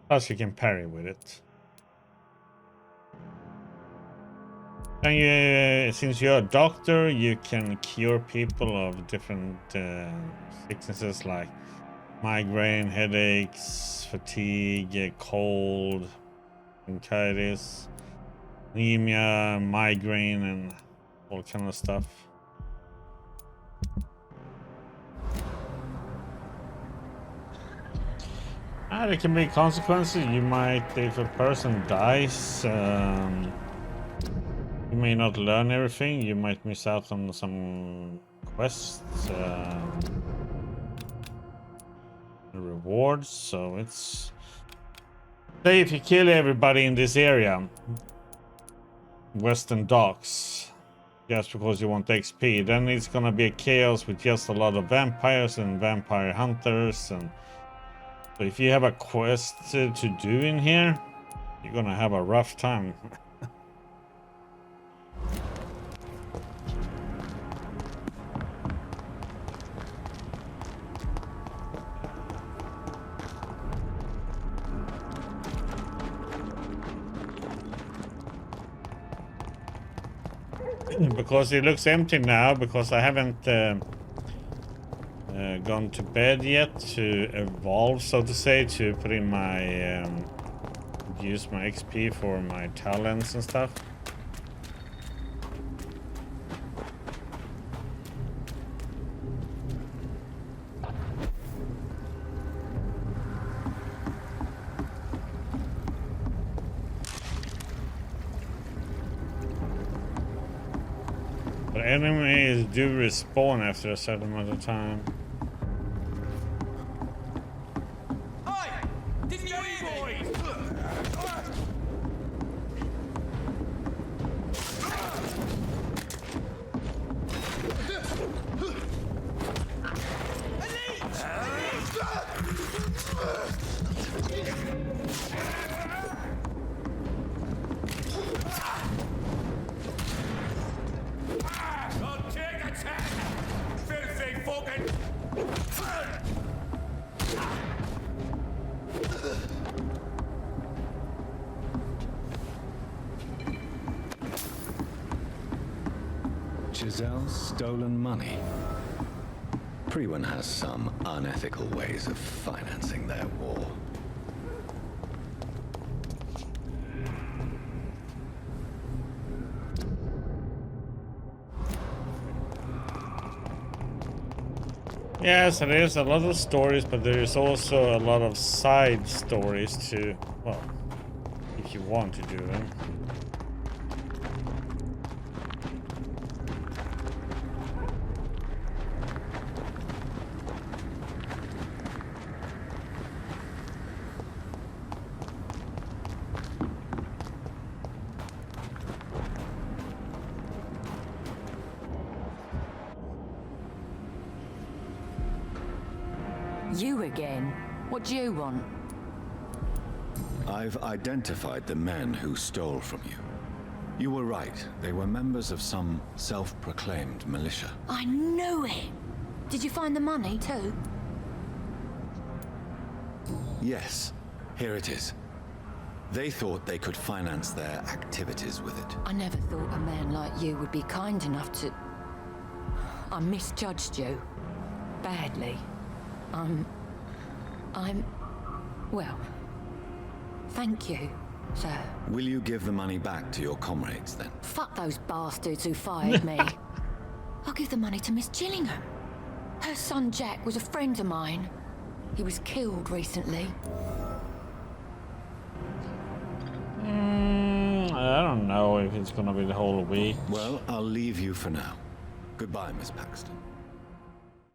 Plus you can parry with it. And you, since you're a doctor, you can cure people of different sicknesses like Migraine, headaches, fatigue, cold, bronchitis, anemia, migraine, and all kind of stuff. There can be consequences. You might, if a person dies, you may not learn everything. You might miss out on some quests, rewards. So it's, say if you kill everybody in this area, Western Docks, just because you want XP, then it's gonna be a chaos with just a lot of vampires and vampire hunters. And so if you have a quest to do in here, you're gonna have a rough time. Because it looks empty now, because I haven't gone to bed yet to evolve, so to say, to put in my use my XP for my talents and stuff. But enemies do respawn after a certain amount of time. Giselle's stolen money. Priwen has some unethical ways of financing their war. Yes, there is a lot of stories, but there is also a lot of side stories too. Well, if you want to do them. You again? What do you want? I've identified the men who stole from you. You were right. They were members of some self-proclaimed militia. I knew it! Did you find the money too? Yes, here it is. They thought they could finance their activities with it. I never thought a man like you would be kind enough to... I misjudged you. Badly. Well, thank you, sir. Will you give the money back to your comrades then? Fuck those bastards who fired me. I'll give the money to Miss Gillingham. Her son Jack was a friend of mine. He was killed recently. I don't know if it's gonna be the whole week. Well, I'll leave you for now. Goodbye, Miss Paxton.